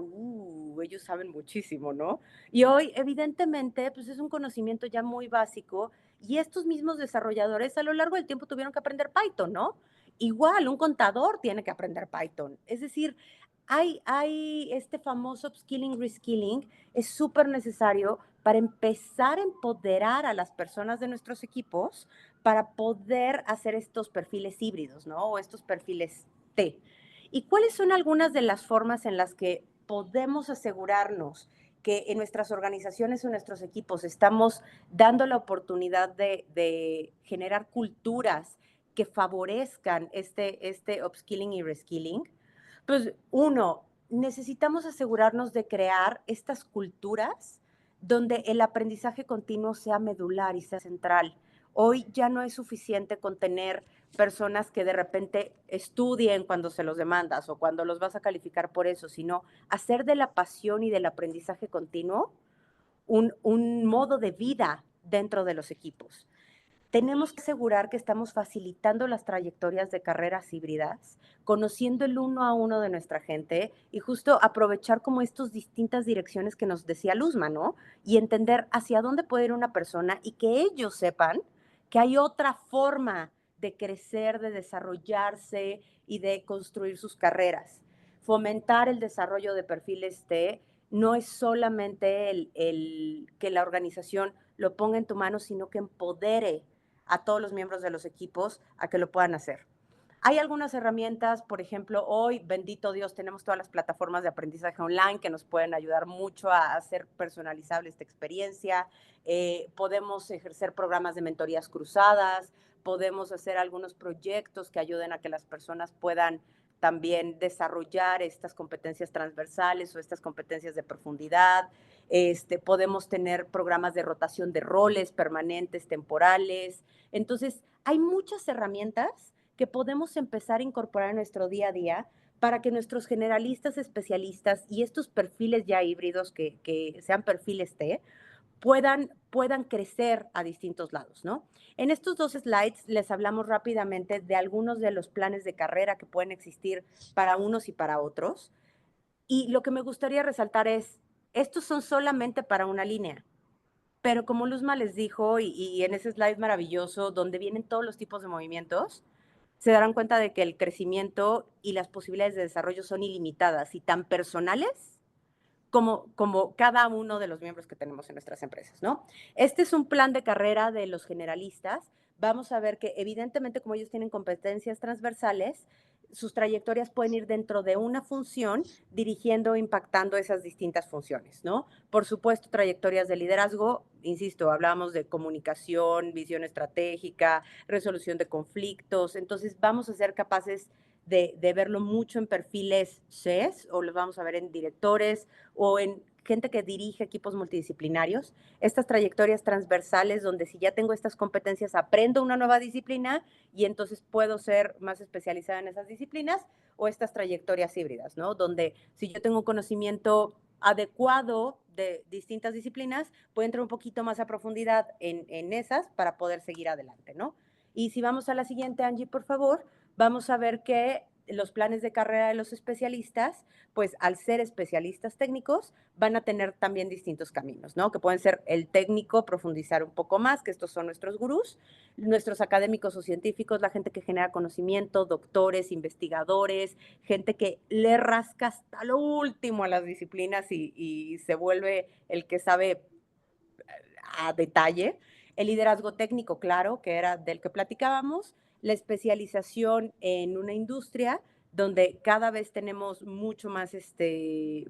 ellos saben muchísimo, ¿no? Y hoy, evidentemente, pues es un conocimiento ya muy básico y estos mismos desarrolladores a lo largo del tiempo tuvieron que aprender Python, ¿no? Igual, un contador tiene que aprender Python. Es decir, hay este famoso upskilling, reskilling, es súper necesario para empezar a empoderar a las personas de nuestros equipos para poder hacer estos perfiles híbridos, ¿no? O estos perfiles T. ¿Y cuáles son algunas de las formas en las que podemos asegurarnos que en nuestras organizaciones o en nuestros equipos estamos dando la oportunidad de generar culturas que favorezcan este upskilling y reskilling? Pues uno, necesitamos asegurarnos de crear estas culturas donde el aprendizaje continuo sea medular y sea central. Hoy ya no es suficiente con tener personas que de repente estudien cuando se los demandas o cuando los vas a calificar por eso, sino hacer de la pasión y del aprendizaje continuo un modo de vida dentro de los equipos. tenemos que asegurar que estamos facilitando las trayectorias de carreras híbridas, conociendo el uno a uno de nuestra gente y justo aprovechar como estas distintas direcciones que nos decía Luzma, ¿no? Y entender hacia dónde puede ir una persona y que ellos sepan que hay otra forma de crecer, de desarrollarse y de construir sus carreras. Fomentar el desarrollo de perfiles T no es solamente el que la organización lo ponga en tu mano, sino que empodere a todos los miembros de los equipos a que lo puedan hacer. Hay algunas herramientas, por ejemplo, hoy, bendito Dios, tenemos todas las plataformas de aprendizaje online que nos pueden ayudar mucho a hacer personalizable esta experiencia. Podemos ejercer programas de mentorías cruzadas, podemos hacer algunos proyectos que ayuden a que las personas puedan también desarrollar estas competencias transversales o estas competencias de profundidad. Podemos tener programas de rotación de roles permanentes, temporales. Entonces, hay muchas herramientas que podemos empezar a incorporar en nuestro día a día para que nuestros generalistas, especialistas y estos perfiles ya híbridos que sean perfiles T, puedan crecer a distintos lados, ¿no? En estos 2 slides les hablamos rápidamente de algunos de los planes de carrera que pueden existir para unos y para otros. Y lo que me gustaría resaltar es, estos son solamente para una línea. Pero como Luzma les dijo, y en ese slide maravilloso, donde vienen todos los tipos de movimientos, se darán cuenta de que el crecimiento y las posibilidades de desarrollo son ilimitadas y tan personales como cada uno de los miembros que tenemos en nuestras empresas, ¿no? Este es un plan de carrera de los generalistas. Vamos a ver que evidentemente como ellos tienen competencias transversales, sus trayectorias pueden ir dentro de una función dirigiendo o impactando esas distintas funciones, ¿no? Por supuesto, trayectorias de liderazgo, insisto, hablábamos de comunicación, visión estratégica, resolución de conflictos, entonces vamos a ser capaces de verlo mucho en perfiles CES o lo vamos a ver en directores o en gente que dirige equipos multidisciplinarios, estas trayectorias transversales donde si ya tengo estas competencias aprendo una nueva disciplina y entonces puedo ser más especializada en esas disciplinas, o estas trayectorias híbridas, ¿no? Donde si yo tengo un conocimiento adecuado de distintas disciplinas, puedo entrar un poquito más a profundidad en esas para poder seguir adelante, ¿no? Y si vamos a la siguiente, Angie, por favor, vamos a ver que los planes de carrera de los especialistas, pues al ser especialistas técnicos, van a tener también distintos caminos, ¿no? Que pueden ser el técnico, profundizar un poco más, que estos son nuestros gurús, nuestros académicos o científicos, la gente que genera conocimiento, doctores, investigadores, gente que le rasca hasta lo último a las disciplinas y se vuelve el que sabe a detalle. El liderazgo técnico, claro, que era del que platicábamos, la especialización en una industria donde cada vez tenemos mucho más de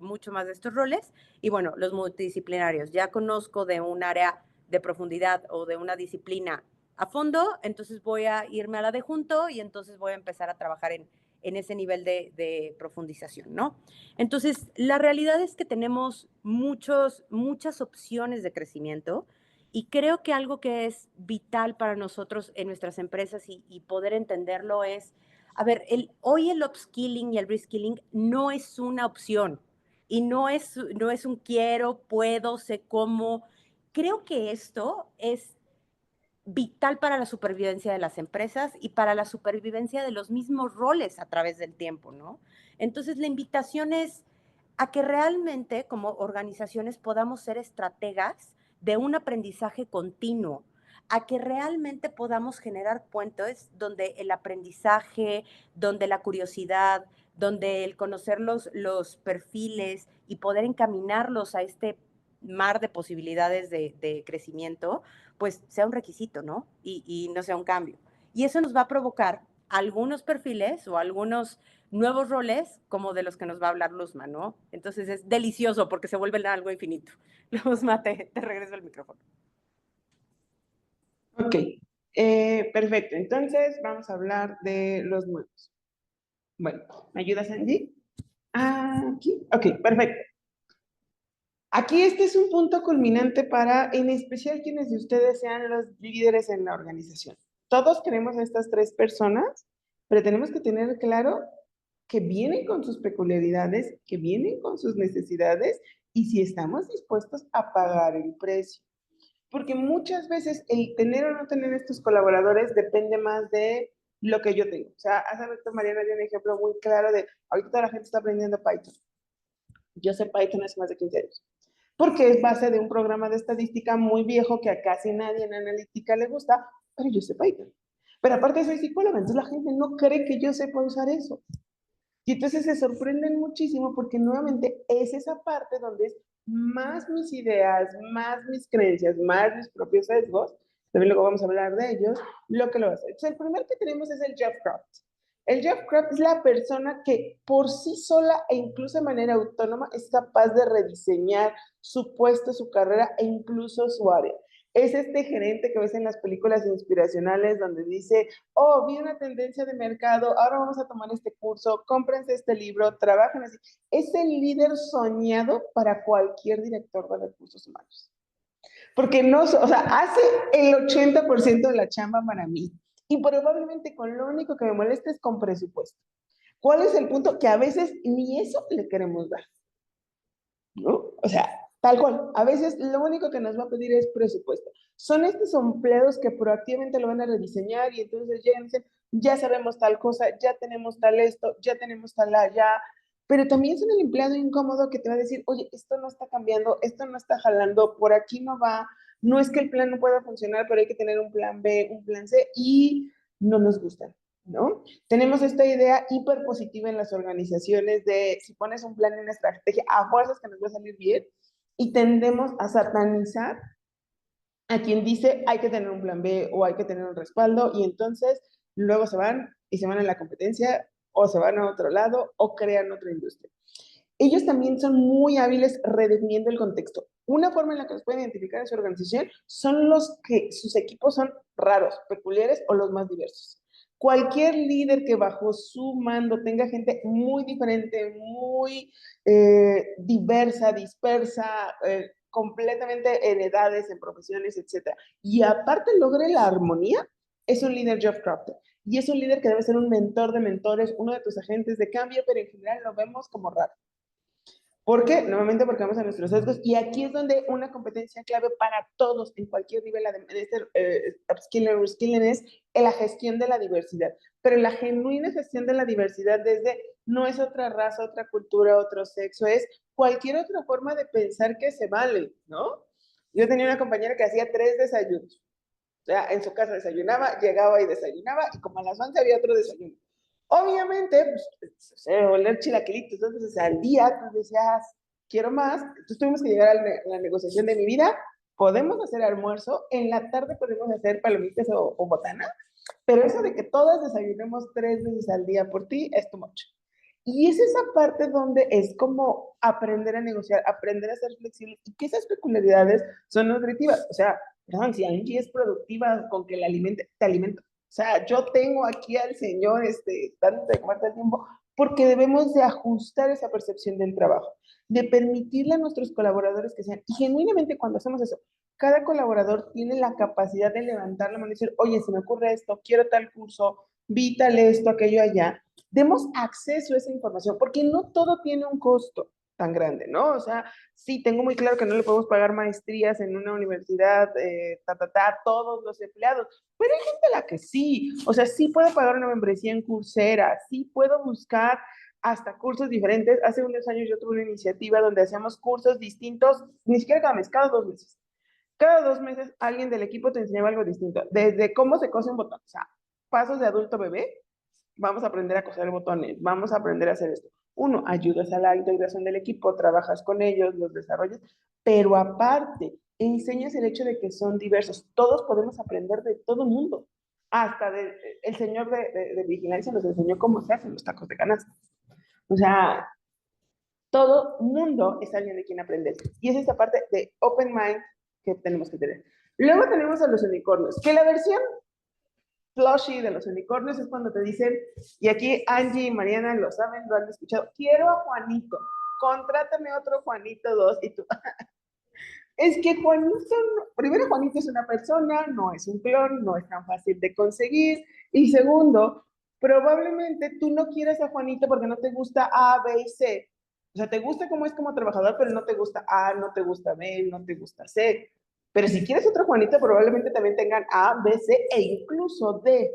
estos roles. Y bueno, los multidisciplinarios. Ya conozco de un área de profundidad o de una disciplina a fondo, entonces voy a irme a la de junto y entonces voy a empezar a trabajar en ese nivel de profundización, ¿no? Entonces, la realidad es que tenemos muchas opciones de crecimiento y creo que algo que es vital para nosotros en nuestras empresas y poder entenderlo es, a ver, hoy el upskilling y el reskilling no es una opción y no es un quiero, puedo, sé cómo. Creo que esto es vital para la supervivencia de las empresas y para la supervivencia de los mismos roles a través del tiempo, ¿no? Entonces, la invitación es a que realmente como organizaciones podamos ser estrategas de un aprendizaje continuo, a que realmente podamos generar puentes donde el aprendizaje, donde la curiosidad, donde el conocer los perfiles y poder encaminarlos a este mar de posibilidades de crecimiento, pues sea un requisito, ¿no? Y no sea un cambio. Y eso nos va a provocar algunos perfiles o algunos nuevos roles como de los que nos va a hablar Luzma, ¿no? Entonces es delicioso porque se vuelve algo infinito. Luzma, te regreso el micrófono. Ok, perfecto. Entonces vamos a hablar de los nuevos. Bueno, ¿me ayudas, Angie? Aquí. Ok, perfecto. Aquí este es un punto culminante para, en especial, quienes de ustedes sean los líderes en la organización. Todos queremos a estas 3 personas, pero tenemos que tener claro que vienen con sus peculiaridades, que vienen con sus necesidades y si estamos dispuestos a pagar el precio. Porque muchas veces el tener o no tener estos colaboradores depende más de lo que yo tengo. O sea, hace rato Mariana dio un ejemplo muy claro de, ahorita toda la gente está aprendiendo Python. Yo sé Python hace más de 15 años. Porque es base de un programa de estadística muy viejo que a casi nadie en analítica le gusta, pero yo sé Python. Pero aparte soy psicóloga, entonces la gente no cree que yo sepa usar eso. Y entonces se sorprenden muchísimo porque nuevamente es esa parte donde es más mis ideas, más mis creencias, más mis propios sesgos, también luego vamos a hablar de ellos, lo que lo hace. Entonces el primer que tenemos es el Jeff Craft. El Jeff Craft es la persona que por sí sola e incluso de manera autónoma es capaz de rediseñar su puesto, su carrera e incluso su área. Es este gerente que ves en las películas inspiracionales donde dice, oh, vi una tendencia de mercado, ahora vamos a tomar este curso, cómprense este libro, trabajen así. Es el líder soñado para cualquier director de recursos humanos. Porque no, o sea, hace el 80% de la chamba para mí. Y probablemente con lo único que me molesta es con presupuesto. ¿Cuál es el punto? Que a veces ni eso le queremos dar, ¿no? O sea, tal cual. A veces lo único que nos va a pedir es presupuesto. Son estos empleados que proactivamente lo van a rediseñar y entonces llegan y dicen, ya sabemos tal cosa, ya tenemos tal esto, ya tenemos tal allá. Pero también son el empleado incómodo que te va a decir, oye, esto no está cambiando, esto no está jalando, por aquí no va, no es que el plan no pueda funcionar, pero hay que tener un plan B, un plan C y no nos gustan, ¿no? Tenemos esta idea hiper positiva en las organizaciones de si pones un plan y una estrategia, a fuerzas que nos va a salir bien, y tendemos a satanizar a quien dice hay que tener un plan B o hay que tener un respaldo, y entonces luego se van y se van a la competencia o se van a otro lado o crean otra industria. Ellos también son muy hábiles redefiniendo el contexto. Una forma en la que los pueden identificar en su organización son los que sus equipos son raros, peculiares o los más diversos. Cualquier líder que bajo su mando tenga gente muy diferente, muy diversa, dispersa, completamente en edades, en profesiones, etcétera, y aparte logre la armonía, es un líder job crafter. Y es un líder que debe ser un mentor de mentores, uno de tus agentes de cambio, pero en general lo vemos como raro. ¿Por qué? Nuevamente porque vamos a nuestros sesgos, y aquí es donde una competencia clave para todos en cualquier nivel de este upskilling o reskilling es la gestión de la diversidad, pero la genuina gestión de la diversidad desde no es otra raza, otra cultura, otro sexo, es cualquier otra forma de pensar que se vale, ¿no? Yo tenía una compañera que hacía 3 desayunos, o sea, en su casa desayunaba, llegaba y desayunaba, y como a las 11 había otro desayuno. Obviamente, pues, oler chilaquilitos 2 veces al día, tú decías, quiero más. Entonces tuvimos que llegar a la negociación de mi vida. Podemos hacer almuerzo, en la tarde podemos hacer palomitas o botana, pero eso de que todas desayunemos 3 veces al día por ti es too much. Y es esa parte donde es como aprender a negociar, aprender a ser flexible y que esas peculiaridades son nutritivas. O sea, perdón, si Angie es productiva con que la alimente, te alimenta. O sea, yo tengo aquí al Señor dando de comer todo el tiempo, porque debemos de ajustar esa percepción del trabajo, de permitirle a nuestros colaboradores que sean, y genuinamente cuando hacemos eso, cada colaborador tiene la capacidad de levantar la mano y decir, oye, se me ocurre esto, quiero tal curso, vi tal esto, aquello allá. Demos acceso a esa información, porque no todo tiene un costo tan grande, ¿no? O sea, sí, tengo muy claro que no le podemos pagar maestrías en una universidad, a todos los empleados, pero hay gente a la que sí, o sea, sí puedo pagar una membresía en Coursera, sí puedo buscar hasta cursos diferentes. Hace unos años yo tuve una iniciativa donde hacíamos cursos distintos, ni siquiera cada mes, cada 2 meses. Cada 2 meses alguien del equipo te enseñaba algo distinto, desde cómo se cose un botón, o sea, pasos de adulto bebé, vamos a aprender a coser botones, vamos a aprender a hacer esto. Uno, ayudas a la integración del equipo, trabajas con ellos, los desarrollas, pero aparte, enseñas el hecho de que son diversos. Todos podemos aprender de todo el mundo. Hasta el señor de vigilancia nos enseñó cómo se hacen los tacos de canasta. O sea, todo mundo es alguien de quien aprender. Y es esta parte de open mind que tenemos que tener. Luego tenemos a los unicornios, que la versión plushy de los unicornios es cuando te dicen, y aquí Angie y Mariana lo saben, lo han escuchado, quiero a Juanito, contrátame otro Juanito 2, y tú, es que Juanito, primero Juanito es una persona, no es un clon, no es tan fácil de conseguir, y segundo, probablemente tú no quieras a Juanito porque no te gusta A, B y C, o sea, te gusta cómo es como trabajador, pero no te gusta A, no te gusta B, no te gusta C. Pero si quieres otro Juanito, probablemente también tengan A, B, C e incluso D.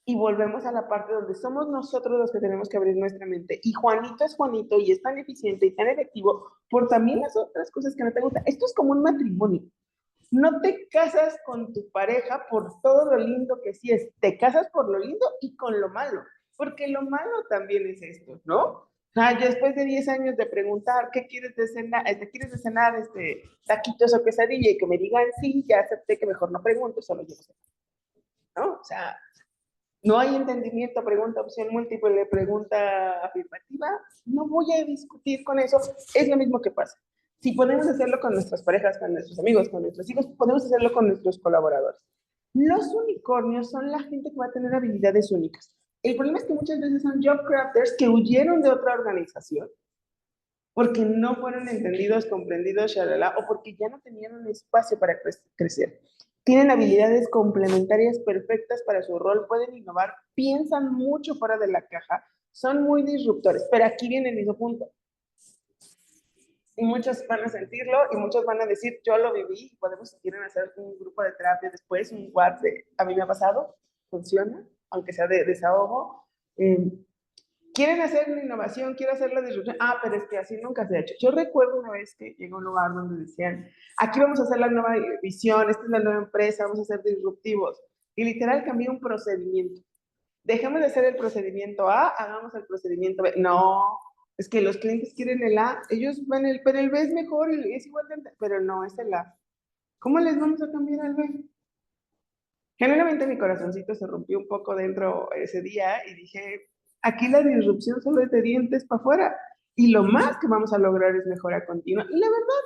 Y volvemos a la parte donde somos nosotros los que tenemos que abrir nuestra mente. Y Juanito es Juanito y es tan eficiente y tan efectivo por también las otras cosas que no te gustan. Esto es como un matrimonio. No te casas con tu pareja por todo lo lindo que sí es. Te casas por lo lindo y con lo malo. Porque lo malo también es esto, ¿no? O sea, después de 10 años de preguntar qué quieres de cenar, taquitos o quesadilla y que me digan sí, ya acepté que mejor no pregunto, solo yo sé, ¿no? O sea, no hay entendimiento, pregunta opción múltiple, pregunta afirmativa, no voy a discutir con eso, es lo mismo que pasa. Si podemos hacerlo con nuestras parejas, con nuestros amigos, con nuestros hijos, podemos hacerlo con nuestros colaboradores. Los unicornios son la gente que va a tener habilidades únicas. El problema es que muchas veces son job crafters que huyeron de otra organización porque no fueron entendidos, comprendidos, shalala, o porque ya no tenían un espacio para crecer. Tienen habilidades complementarias perfectas para su rol, pueden innovar, piensan mucho fuera de la caja, son muy disruptores. Pero aquí viene el mismo punto. Y muchos van a sentirlo y muchos van a decir, yo lo viví, podemos, si quieren hacer un grupo de terapia después, un WhatsApp, a mí me ha pasado, funciona, aunque sea de desahogo. Quieren hacer una innovación, quiero hacer la disrupción. Ah, pero es que así nunca se ha hecho. Yo recuerdo una vez que llegó a un lugar donde decían, aquí vamos a hacer la nueva visión, esta es la nueva empresa, vamos a ser disruptivos. Y literal cambié un procedimiento. Dejemos de hacer el procedimiento A, hagamos el procedimiento B. No, es que los clientes quieren el A, ellos ven pero el B es mejor y es igual de, pero no es el A. ¿Cómo les vamos a cambiar al B? Generalmente mi corazoncito se rompió un poco dentro ese día y dije, aquí la disrupción solo es de dientes para afuera y lo más que vamos a lograr es mejora continua. Y la verdad,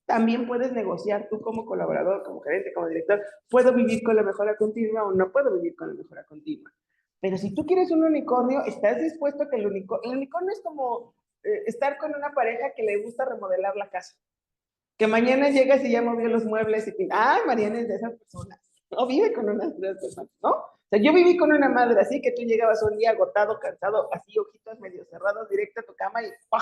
también puedes negociar tú como colaborador, como gerente, como director, puedo vivir con la mejora continua o no puedo vivir con la mejora continua. Pero si tú quieres un unicornio, estás dispuesto a que el unicornio es como estar con una pareja que le gusta remodelar la casa. Que mañana llegas y ya movió los muebles y ay, Mariana es de esas personas. No vive con unas de esas personas, ¿no? O sea, yo viví con una madre así que tú llegabas un día agotado, cansado, así, ojitos medio cerrados, directo a tu cama y ¡pah!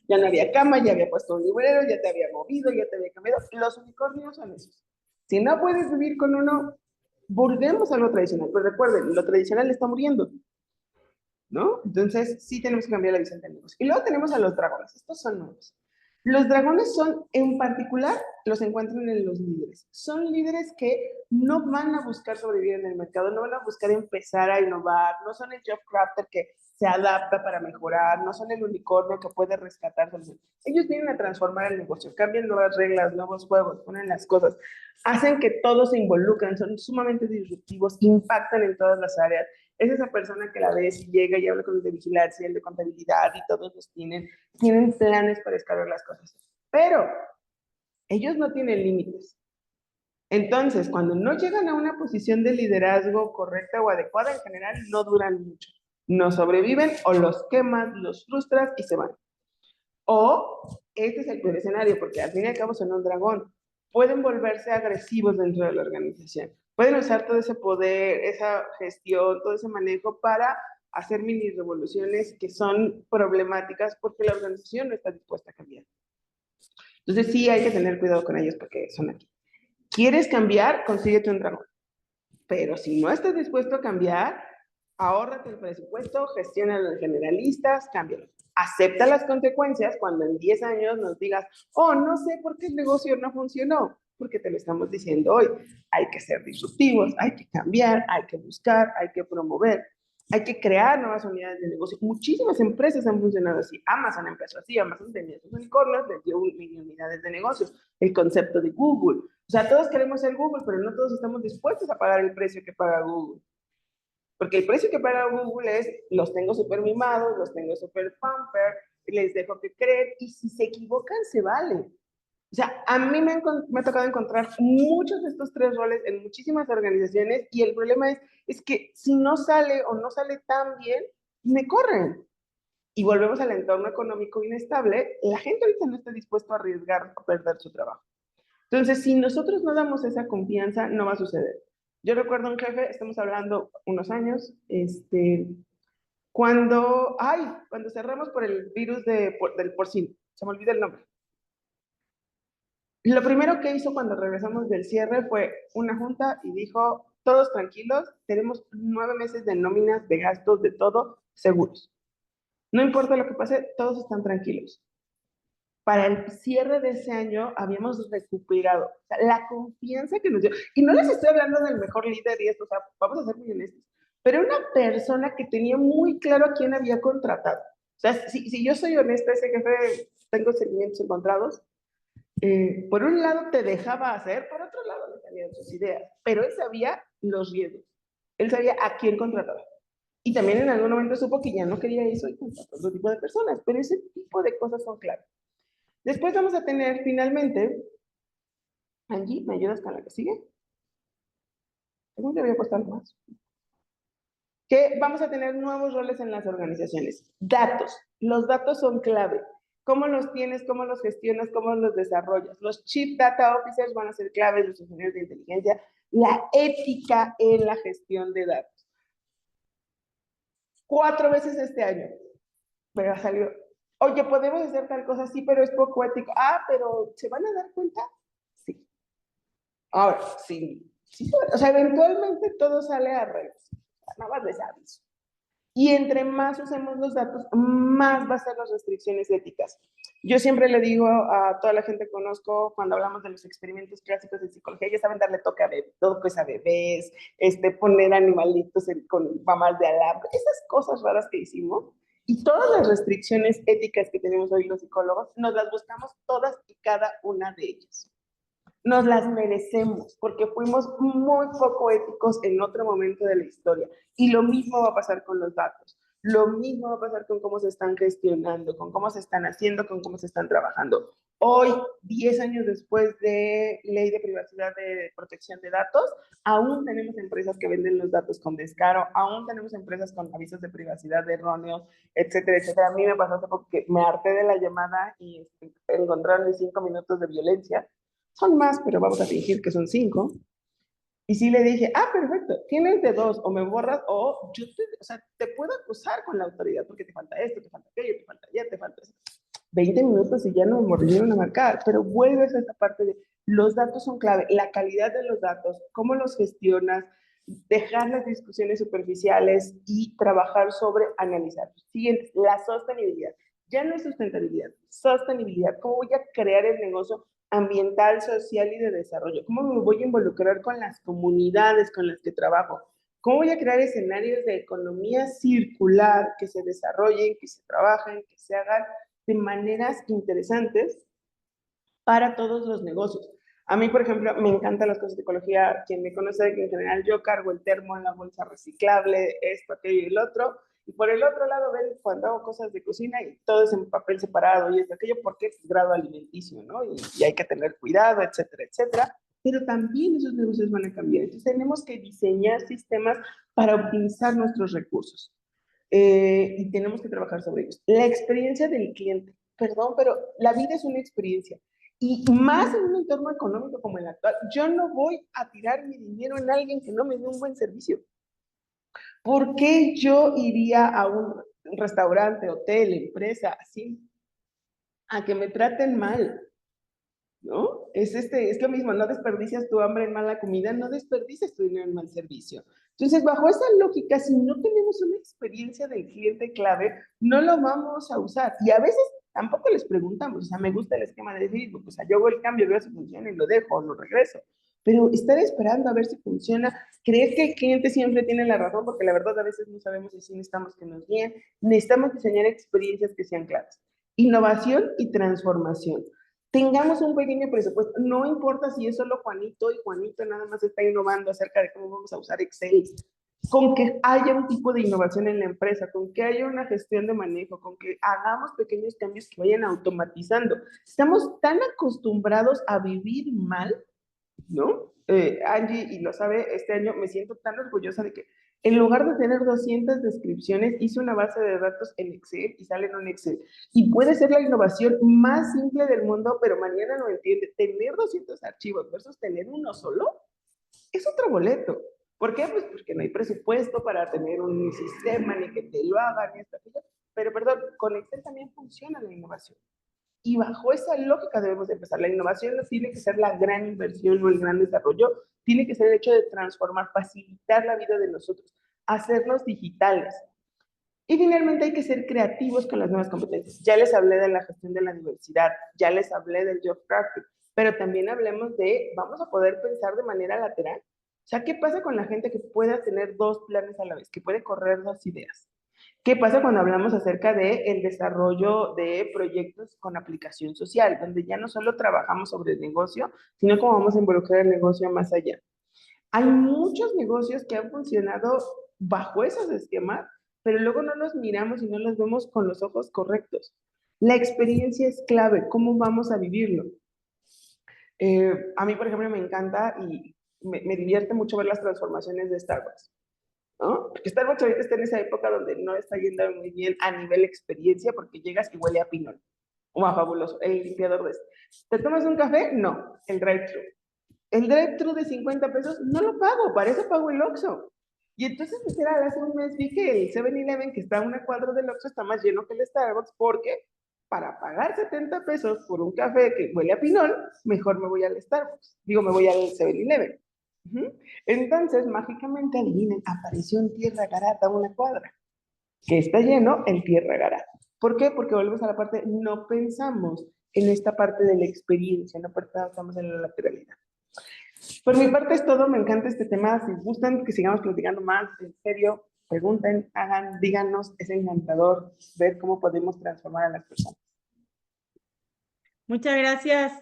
Ya no había cama, ya había puesto un librero, ya te había movido, ya te había cambiado. Los unicornios son esos. Si no puedes vivir con uno, volvemos a lo tradicional. Pero recuerden, lo tradicional está muriendo, ¿no? Entonces, sí tenemos que cambiar la visión del negocio. Y luego tenemos a los dragones. Estos son nuevos. Los dragones son, en particular, los encuentran en los líderes. Son líderes que no van a buscar sobrevivir en el mercado, no van a buscar empezar a innovar, no son el job crafter que se adapta para mejorar, no son el unicornio que puede rescatar. Ellos vienen a transformar el negocio, cambian nuevas reglas, nuevos juegos, ponen las cosas, hacen que todos se involucren, son sumamente disruptivos, impactan en todas las áreas. Es esa persona que la ves y llega y habla con el de vigilancia, el de contabilidad y todos los tienen planes para escalar las cosas. Pero ellos no tienen límites. Entonces, cuando no llegan a una posición de liderazgo correcta o adecuada, en general no duran mucho. No sobreviven o los quemas, los frustras y se van. O este es el peor escenario, porque al fin y al cabo son un dragón. Pueden volverse agresivos dentro de la organización. Pueden usar todo ese poder, esa gestión, todo ese manejo para hacer mini revoluciones que son problemáticas porque la organización no está dispuesta a cambiar. Entonces sí hay que tener cuidado con ellos porque son aquí. ¿Quieres cambiar? Consíguete un dragón. Pero si no estás dispuesto a cambiar, ahórrate el presupuesto, gestiona los generalistas, cámbialo. Acepta las consecuencias cuando en 10 años nos digas, oh, no sé por qué el negocio no funcionó, porque te lo estamos diciendo hoy. Hay que ser disruptivos, hay que cambiar, hay que buscar, hay que promover, hay que crear nuevas unidades de negocio. Muchísimas empresas han funcionado así. Amazon empezó así, Amazon tenía sus unicornios, les dio mini unidades de negocios. El concepto de Google. O sea, todos queremos ser Google, pero no todos estamos dispuestos a pagar el precio que paga Google. Porque el precio que paga Google es, los tengo súper mimados, los tengo súper pamper, les dejo que creen, y si se equivocan, se vale. O sea, a mí me ha tocado encontrar muchos de estos tres roles en muchísimas organizaciones, y el problema es que si no sale o no sale tan bien, me corren. Y volvemos al entorno económico inestable, la gente ahorita no está dispuesta a arriesgar a perder su trabajo. Entonces, si nosotros no damos esa confianza, no va a suceder. Yo recuerdo un jefe, estamos hablando unos años, cuando cerramos por el virus del porcino, se me olvida el nombre. Lo primero que hizo cuando regresamos del cierre fue una junta y dijo, todos tranquilos, tenemos 9 meses de nóminas, de gastos, de todo, seguros. No importa lo que pase, todos están tranquilos. Para el cierre de ese año habíamos recuperado, o sea, la confianza que nos dio. Y no les estoy hablando del mejor líder y esto, o sea, vamos a ser muy honestos, pero una persona que tenía muy claro a quién había contratado. O sea, si yo soy honesta, ese jefe, tengo sentimientos encontrados. Por un lado te dejaba hacer, por otro lado le salían sus ideas, pero él sabía los riesgos, él sabía a quién contrataba. Y también en algún momento supo que ya no quería eso y contrató otro tipo de personas, pero ese tipo de cosas son claras. Después vamos a tener finalmente, Angie, ¿me ayudas con la que sigue? ¿Cómo te voy a costar más? Que vamos a tener nuevos roles en las organizaciones. Datos. Los datos son clave. ¿Cómo los tienes? ¿Cómo los gestionas? ¿Cómo los desarrollas? Los Chief Data Officers van a ser claves, los ingenieros de inteligencia, la ética en la gestión de datos. 4 veces este año me salió, oye, podemos hacer tal cosa, sí, pero es poco ético. Ah, pero ¿se van a dar cuenta? Sí. Ahora, sí, o sea, eventualmente todo sale a redes. Nada más les aviso. Y entre más usemos los datos, más va a ser las restricciones éticas. Yo siempre le digo a toda la gente que conozco, cuando hablamos de los experimentos clásicos de psicología, ya saben darle toque a bebés, toques a bebés, poner animalitos con mamás de alambre, esas cosas raras que hicimos. Y todas las restricciones éticas que tenemos hoy los psicólogos, nos las buscamos todas y cada una de ellas. Nos las merecemos porque fuimos muy poco éticos en otro momento de la historia. Y lo mismo va a pasar con los datos. Lo mismo va a pasar con cómo se están gestionando, con cómo se están haciendo, con cómo se están trabajando. Hoy, 10 años después de ley de privacidad de protección de datos, aún tenemos empresas que venden los datos con descaro, aún tenemos empresas con avisos de privacidad erróneos, etcétera, etcétera. A mí me pasó hace poco que me harté de la llamada y encontraron 5 minutos de violencia. Son más, pero vamos a fingir que son 5. Y sí le dije, perfecto, tienes de 2, o me borras, o yo te puedo acusar con la autoridad, porque te falta esto, te falta aquello, te falta allá, te falta eso. 20 minutos y ya no me volvieron a marcar, pero vuelves a esta parte de los datos son clave, la calidad de los datos, cómo los gestionas, dejar las discusiones superficiales y trabajar sobre analizar. Siguiente, la sostenibilidad. Ya no es sustentabilidad, sostenibilidad. ¿Cómo voy a crear el negocio ambiental, social y de desarrollo? ¿Cómo me voy a involucrar con las comunidades con las que trabajo? ¿Cómo voy a crear escenarios de economía circular que se desarrollen, que se trabajen, que se hagan de maneras interesantes para todos los negocios? A mí, por ejemplo, me encantan las cosas de ecología. Quien me conoce, que en general yo cargo el termo en la bolsa reciclable, esto, aquello y el otro. Y por el otro lado, ven cuando hago cosas de cocina y todo es en papel separado y esto, aquello, porque es grado alimenticio, ¿no? Y hay que tener cuidado, etcétera, etcétera. Pero también esos negocios van a cambiar. Entonces tenemos que diseñar sistemas para optimizar nuestros recursos. Y tenemos que trabajar sobre ellos. La experiencia del cliente. Perdón, pero la vida es una experiencia. Y más en un entorno económico como el actual. Yo no voy a tirar mi dinero en alguien que no me dé un buen servicio. ¿Por qué yo iría a un restaurante, hotel, empresa, así, a que me traten mal? ¿No? Es lo mismo, no desperdicias tu hambre en mala comida, no desperdicias tu dinero en mal servicio. Entonces, bajo esa lógica, si no tenemos una experiencia del cliente clave, no lo vamos a usar. Y a veces tampoco les preguntamos, o sea, me gusta el esquema de Facebook, o sea, yo hago el cambio, veo si funciona y lo dejo o lo regreso. Pero estar esperando a ver si funciona, creer que el cliente siempre tiene la razón, porque la verdad a veces no sabemos si necesitamos que nos guíen, necesitamos diseñar experiencias que sean claras. Innovación y transformación. Tengamos un pequeño presupuesto, no importa si es solo Juanito y Juanito nada más está innovando acerca de cómo vamos a usar Excel, con que haya un tipo de innovación en la empresa, con que haya una gestión de manejo, con que hagamos pequeños cambios que vayan automatizando. Estamos tan acostumbrados a vivir mal, ¿no? Angie, y lo sabe, este año me siento tan orgullosa de que en lugar de tener 200 descripciones, hice una base de datos en Excel y sale en un Excel. Y puede ser la innovación más simple del mundo, pero mañana no entiende. Tener 200 archivos versus tener uno solo es otro boleto. ¿Por qué? Pues porque no hay presupuesto para tener un sistema, ni que te lo hagan, ni esto, aquello. Pero perdón, con Excel también funciona la innovación. y bajo esa lógica debemos empezar. La innovación no tiene que ser la gran inversión o el gran desarrollo, tiene que ser el hecho de transformar, facilitar la vida de nosotros, hacernos digitales. Y finalmente hay que ser creativos con las nuevas competencias. Ya les hablé de la gestión de la diversidad, ya les hablé del job tracking, pero también hablemos de, vamos a poder pensar de manera lateral. O sea, ¿qué pasa con la gente que pueda tener dos planes a la vez, que puede correr dos ideas? ¿Qué pasa cuando hablamos acerca del desarrollo de proyectos con aplicación social, donde ya no solo trabajamos sobre el negocio, sino cómo vamos a involucrar el negocio más allá? Hay muchos negocios que han funcionado bajo esos esquemas, pero luego no los miramos y no los vemos con los ojos correctos. La experiencia es clave, ¿cómo vamos a vivirlo? A mí, por ejemplo, me encanta y me divierte mucho ver las transformaciones de Starbucks, ¿no? Porque Starbucks ahorita está en esa época donde no está yendo muy bien a nivel experiencia porque llegas y huele a pinol, o a fabuloso, el limpiador de este. ¿Te tomas un café? No, el drive-thru. El drive-thru de 50 pesos no lo pago, para eso pago el Oxxo. Y entonces, literal, hace un mes vi que el 7-Eleven, que está a una cuadra del Oxxo, está más lleno que el Starbucks, porque para pagar 70 pesos por un café que huele a pinol, mejor me voy al Starbucks. Digo, me voy al 7-Eleven. Entonces, mágicamente, adivinen, apareció en Tierra Garata una cuadra, que está lleno en Tierra Garata. ¿Por qué? Porque volvemos a la parte, no pensamos en esta parte de la experiencia, no pensamos en la lateralidad. Por mi parte es todo, me encanta este tema. Si gustan que sigamos platicando más, en serio, pregunten, hagan, díganos, es encantador ver cómo podemos transformar a las personas. Muchas gracias,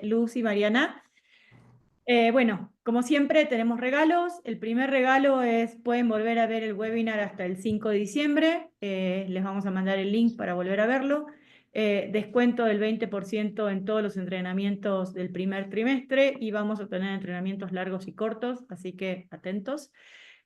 Luz y Mariana. Bueno, como siempre tenemos regalos. El primer regalo es, pueden volver a ver el webinar hasta el 5 de diciembre. Les vamos a mandar el link para volver a verlo. Descuento del 20% en todos los entrenamientos del primer trimestre y vamos a tener entrenamientos largos y cortos, así que atentos.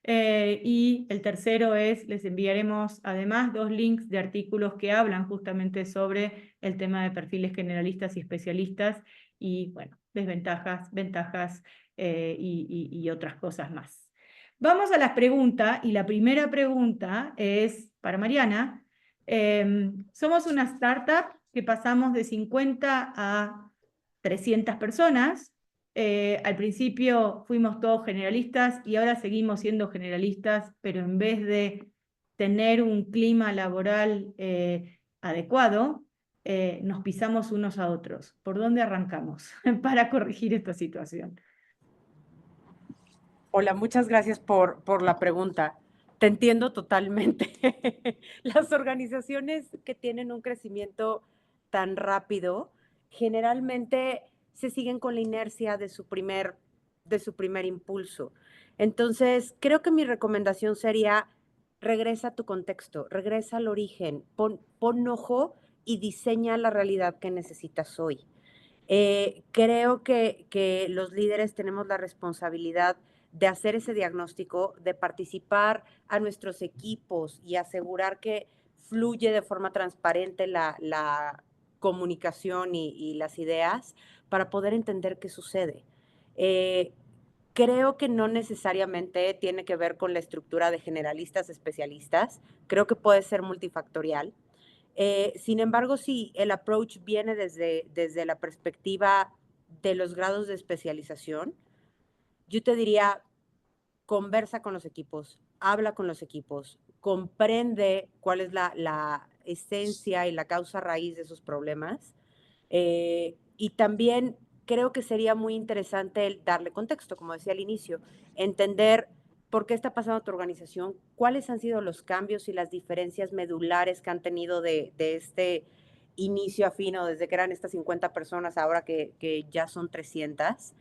Y el tercero es, les enviaremos además 2 links de artículos que hablan justamente sobre el tema de perfiles generalistas y especialistas y, bueno, desventajas, ventajas y otras cosas más. Vamos a las preguntas y la primera pregunta es para Mariana. Somos una startup que pasamos de 50 a 300 personas. Al principio fuimos todos generalistas y ahora seguimos siendo generalistas, pero en vez de tener un clima laboral adecuado, nos pisamos unos a otros. ¿Por dónde arrancamos para corregir esta situación? Hola, muchas gracias por la pregunta. Te entiendo totalmente. Las organizaciones que tienen un crecimiento tan rápido generalmente se siguen con la inercia de su primer impulso. Entonces, creo que mi recomendación sería, regresa a tu contexto, regresa al origen, pon ojo y diseña la realidad que necesitas hoy. Creo que los líderes tenemos la responsabilidad de hacer ese diagnóstico, de participar a nuestros equipos y asegurar que fluye de forma transparente la comunicación y las ideas para poder entender qué sucede. Creo que no necesariamente tiene que ver con la estructura de generalistas, especialistas. Creo que puede ser multifactorial. Sin embargo, sí, el approach viene desde la perspectiva de los grados de especialización. Yo te diría, conversa con los equipos, habla con los equipos, comprende cuál es la esencia y la causa raíz de esos problemas. Y también creo que sería muy interesante el darle contexto, como decía al inicio, entender por qué está pasando tu organización, cuáles han sido los cambios y las diferencias medulares que han tenido de este inicio a fin, o desde que eran estas 50 personas, ahora que ya son 300.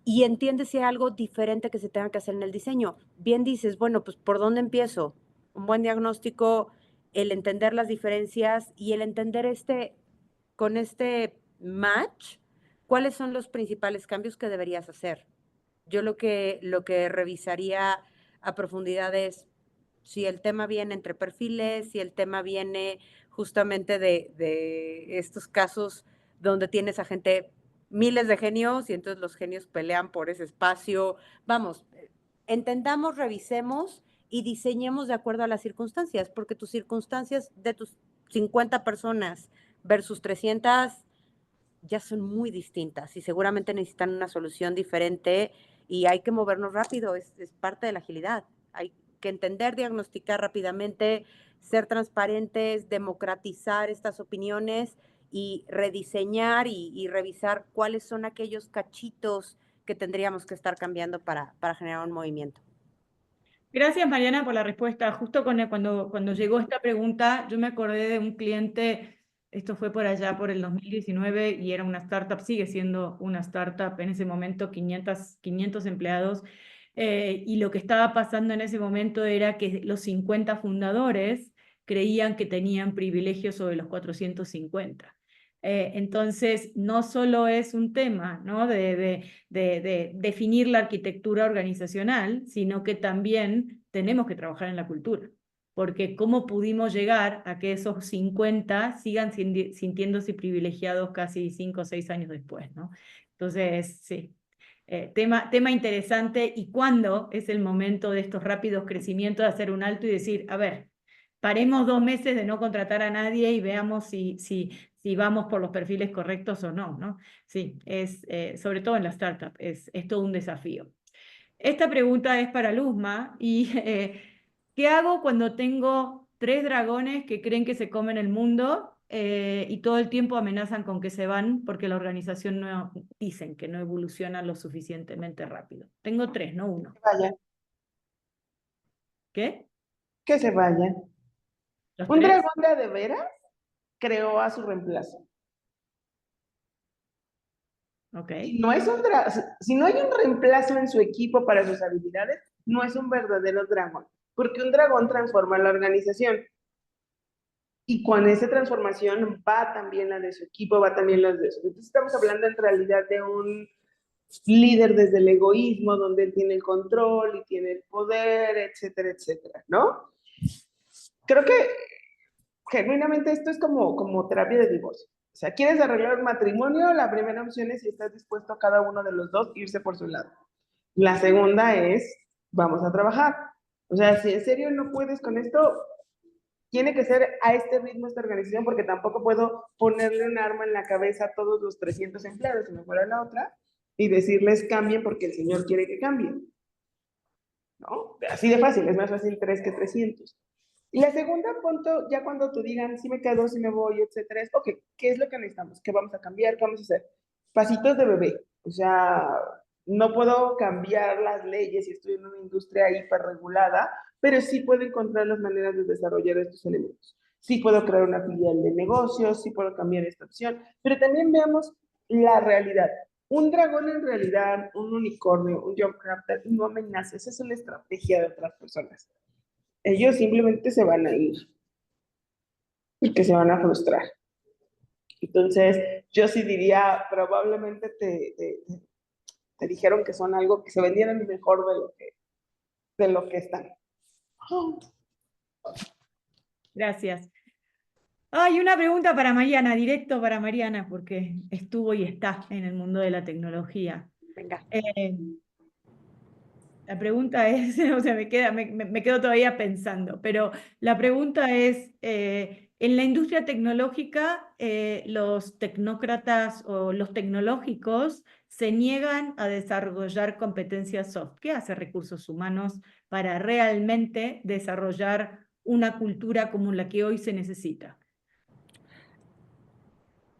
Y entiende si hay algo diferente que se tenga que hacer en el diseño. Bien dices, bueno, pues ¿por dónde empiezo? Un buen diagnóstico, el entender las diferencias y el entender con este match, ¿cuáles son los principales cambios que deberías hacer? Yo lo que revisaría a profundidad es si el tema viene entre perfiles, si el tema viene justamente de estos casos donde tienes a gente, miles de genios, y entonces los genios pelean por ese espacio. Vamos, entendamos, revisemos y diseñemos de acuerdo a las circunstancias, porque tus circunstancias de tus 50 personas versus 300 ya son muy distintas y seguramente necesitan una solución diferente y hay que movernos rápido, es parte de la agilidad. Hay que entender, diagnosticar rápidamente, ser transparentes, democratizar estas opiniones y rediseñar y revisar cuáles son aquellos cachitos que tendríamos que estar cambiando para generar un movimiento. Gracias, Mariana, por la respuesta. Justo cuando llegó esta pregunta, yo me acordé de un cliente, esto fue por allá por el 2019 y era una startup, sigue siendo una startup en ese momento, 500 empleados, y lo que estaba pasando en ese momento era que los 50 fundadores creían que tenían privilegios sobre los 450. Entonces, no solo es un tema, ¿no? de definir la arquitectura organizacional, sino que también tenemos que trabajar en la cultura. Porque cómo pudimos llegar a que esos 50 sigan sintiéndose privilegiados casi 5 o 6 años después, ¿no? Entonces, sí. Tema interesante. ¿Y cuándo es el momento de estos rápidos crecimientos de hacer un alto y decir, a ver, paremos 2 meses de no contratar a nadie y veamos si vamos por los perfiles correctos o no, ¿no? Sí, sobre todo en la startup, es todo un desafío. Esta pregunta es para Luzma y ¿qué hago cuando tengo 3 dragones que creen que se comen el mundo y todo el tiempo amenazan con que se van porque la organización no, dicen que no evoluciona lo suficientemente rápido? Tengo 3, no 1. Vaya, ¿Qué? que se vaya. ¿Los Un 3? dragón de a de veras creó a su reemplazo. Ok. Si no hay un reemplazo en su equipo para sus habilidades, no es un verdadero dragón, porque un dragón transforma la organización. Y con esa transformación va también la de su equipo, va también la de su. Entonces estamos hablando en realidad de un líder desde el egoísmo, donde él tiene el control y tiene el poder, etcétera, etcétera, ¿no? Creo que genuinamente esto es como terapia de divorcio. O sea, ¿quieres arreglar un matrimonio? La primera opción es si estás dispuesto a cada uno de los dos irse por su lado. La segunda es, vamos a trabajar. O sea, si en serio no puedes con esto, tiene que ser a este ritmo esta organización, porque tampoco puedo ponerle un arma en la cabeza a todos los 300 empleados, si me fuera la otra, y decirles cambien porque el señor quiere que cambien. ¿No? Así de fácil, es más fácil 3 que 300. Y la segunda punto, ya cuando te digan si me quedo, si me voy, etcétera, es, ok, ¿qué es lo que necesitamos? ¿Qué vamos a cambiar? ¿Qué vamos a hacer? Pasitos de bebé. O sea, no puedo cambiar las leyes si estoy en una industria hiperregulada, pero sí puedo encontrar las maneras de desarrollar estos elementos. Sí puedo crear una filial de negocios, sí puedo cambiar esta opción, pero también veamos la realidad. Un dragón en realidad, un unicornio, un Jumpcrafter, no amenaza, esa es una estrategia de otras personas. Ellos simplemente se van a ir porque se van a frustrar. Entonces, yo sí diría, probablemente te dijeron que son algo que se vendieron mejor de lo que están. Gracias. Hay una pregunta para Mariana, directo para Mariana, porque estuvo y está en el mundo de la tecnología. Venga. La pregunta es, o sea, me quedo todavía pensando, pero la pregunta es, en la industria tecnológica, los tecnócratas o los tecnológicos se niegan a desarrollar competencias soft. ¿Qué hace Recursos Humanos para realmente desarrollar una cultura como la que hoy se necesita?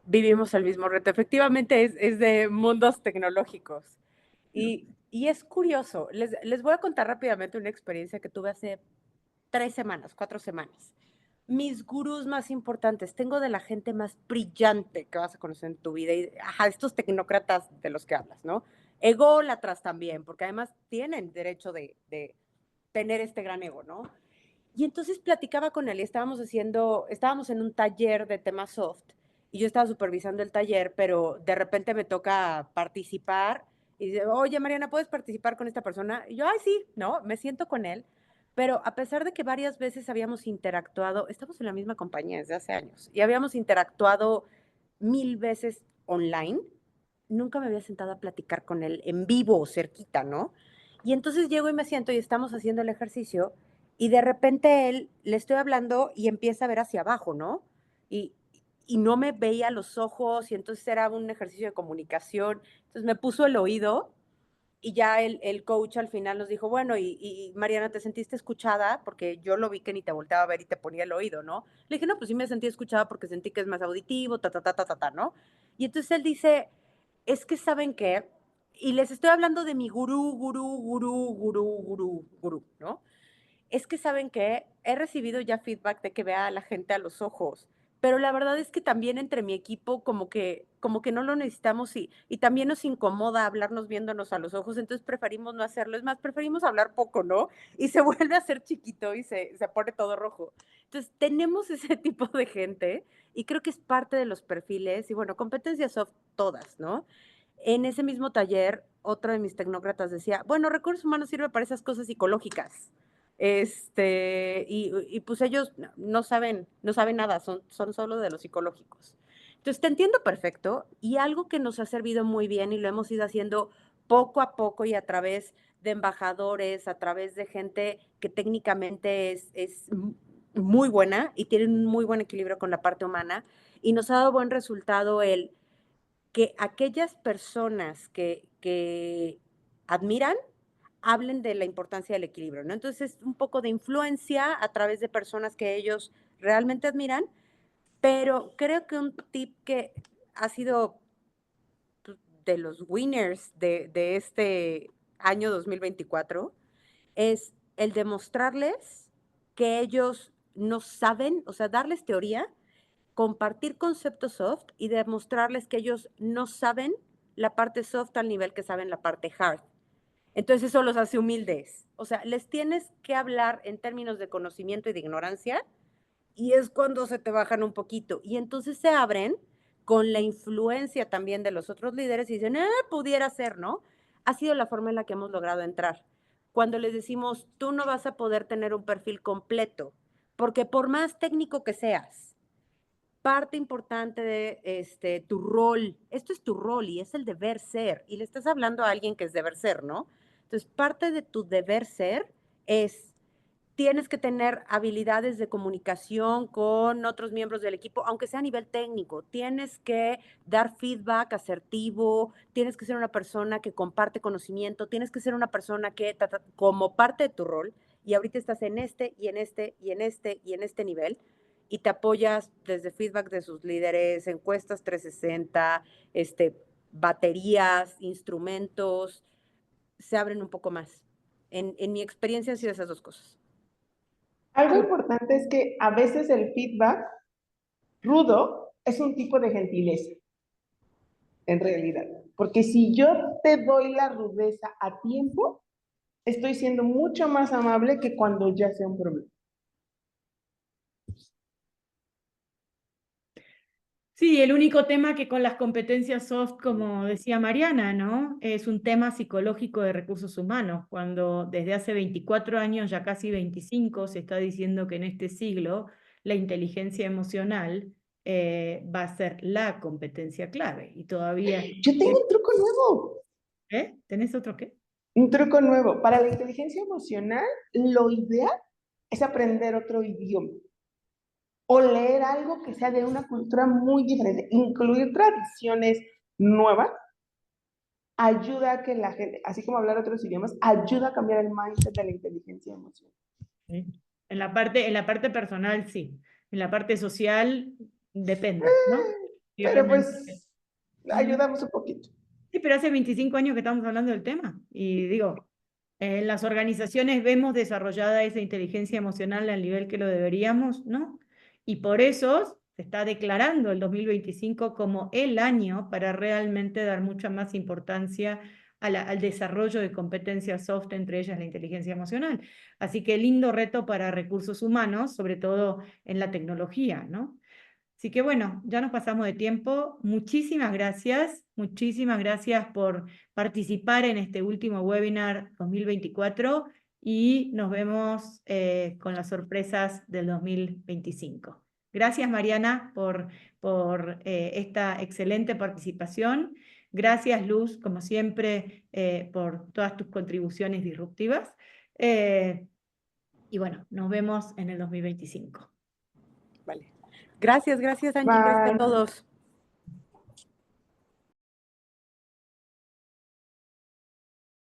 Vivimos el mismo reto. Efectivamente es de mundos tecnológicos. Y es curioso. Les voy a contar rápidamente una experiencia que tuve hace 3 semanas, 4 semanas. Mis gurús más importantes, tengo de la gente más brillante que vas a conocer en tu vida, y ajá, estos tecnócratas de los que hablas, ¿no? Ególatras también, porque además tienen derecho de tener este gran ego, ¿no? Y entonces platicaba con él y estábamos en un taller de temas soft y yo estaba supervisando el taller, pero de repente me toca participar y dice, oye Mariana, ¿puedes participar con esta persona? Y yo, ay, sí, ¿no? Me siento con él, pero a pesar de que varias veces habíamos interactuado, estamos en la misma compañía desde hace años y habíamos interactuado 1000 veces online, nunca me había sentado a platicar con él en vivo, cerquita, ¿no? Y entonces llego y me siento y estamos haciendo el ejercicio y de repente él, le estoy hablando y empieza a ver hacia abajo, ¿no? Y, y no me veía a los ojos y entonces era un ejercicio de comunicación. Entonces me puso el oído y ya el coach al final nos dijo, bueno, y Mariana, ¿te sentiste escuchada? Porque yo lo vi que ni te volteaba a ver y te ponía el oído, ¿no? Le dije, no, pues sí me sentí escuchada porque sentí que es más auditivo, ¿no? Y entonces él dice, es que ¿saben qué? Y les estoy hablando de mi gurú, ¿no? Es que saben que he recibido ya feedback de que vea a la gente a los ojos, pero la verdad es que también entre mi equipo como que no lo necesitamos y también nos incomoda hablarnos viéndonos a los ojos, entonces preferimos no hacerlo. Es más, preferimos hablar poco, ¿no? Y se vuelve a hacer chiquito y se pone todo rojo. Entonces tenemos ese tipo de gente y creo que es parte de los perfiles y bueno, competencias soft todas, ¿no? En ese mismo taller, otro de mis tecnócratas decía, bueno, recursos humanos sirve para esas cosas psicológicas. Pues ellos no saben nada, son solo de los psicológicos. Entonces te entiendo perfecto y algo que nos ha servido muy bien y lo hemos ido haciendo poco a poco y a través de embajadores, a través de gente que técnicamente es muy buena y tiene un muy buen equilibrio con la parte humana y nos ha dado buen resultado el que aquellas personas que admiran hablen de la importancia del equilibrio, ¿no? Entonces, un poco de influencia a través de personas que ellos realmente admiran, pero creo que un tip que ha sido pues, de los winners de este año 2024 es el demostrarles que ellos no saben, o sea, darles teoría, compartir conceptos soft y demostrarles que ellos no saben la parte soft al nivel que saben la parte hard. Entonces eso los hace humildes. O sea, les tienes que hablar en términos de conocimiento y de ignorancia y es cuando se te bajan un poquito. Y entonces se abren con la influencia también de los otros líderes y dicen, pudiera ser, ¿no? Ha sido la forma en la que hemos logrado entrar. Cuando les decimos, tú no vas a poder tener un perfil completo, porque por más técnico que seas, parte importante de tu rol, esto es tu rol y es el deber ser, y le estás hablando a alguien que es deber ser, ¿no? Entonces, parte de tu deber ser es, tienes que tener habilidades de comunicación con otros miembros del equipo, aunque sea a nivel técnico, tienes que dar feedback asertivo, tienes que ser una persona que comparte conocimiento, tienes que ser una persona que, como parte de tu rol, y ahorita estás en este, y en este, y en este, y en este nivel, y te apoyas desde feedback de sus líderes, encuestas 360, baterías, instrumentos, se abren un poco más. En mi experiencia han sido esas dos cosas. Algo importante es que a veces el feedback rudo es un tipo de gentileza, en realidad. Porque si yo te doy la rudeza a tiempo, estoy siendo mucho más amable que cuando ya sea un problema. Sí, el único tema que con las competencias soft, como decía Mariana, ¿no? Es un tema psicológico de recursos humanos, cuando desde hace 24 años, ya casi 25, se está diciendo que en este siglo la inteligencia emocional va a ser la competencia clave y todavía... Yo tengo un truco nuevo. ¿Tenés otro qué? Un truco nuevo. Para la inteligencia emocional, lo ideal es aprender otro idioma o leer algo que sea de una cultura muy diferente. Incluir tradiciones nuevas ayuda a que la gente, así como hablar otros idiomas, ayuda a cambiar el mindset de la inteligencia emocional. Sí. En la parte personal, sí. En la parte social, depende, ¿no? Y Pero realmente... pues ayudamos un poquito. Sí, pero hace 25 años que estamos hablando del tema. Y digo, en las organizaciones vemos desarrollada esa inteligencia emocional al nivel que lo deberíamos, ¿no? Y por eso se está declarando el 2025 como el año para realmente dar mucha más importancia al desarrollo de competencias soft, entre ellas la inteligencia emocional. Así que lindo reto para recursos humanos, sobre todo en la tecnología, ¿no? Así que bueno, ya nos pasamos de tiempo. Muchísimas gracias por participar en este último webinar 2024 y nos vemos con las sorpresas del 2025. Gracias Mariana por esta excelente participación. Gracias Luz, como siempre, por todas tus contribuciones disruptivas. Y bueno, nos vemos en el 2025. Vale. Gracias, Angie. Gracias a Bye. todos.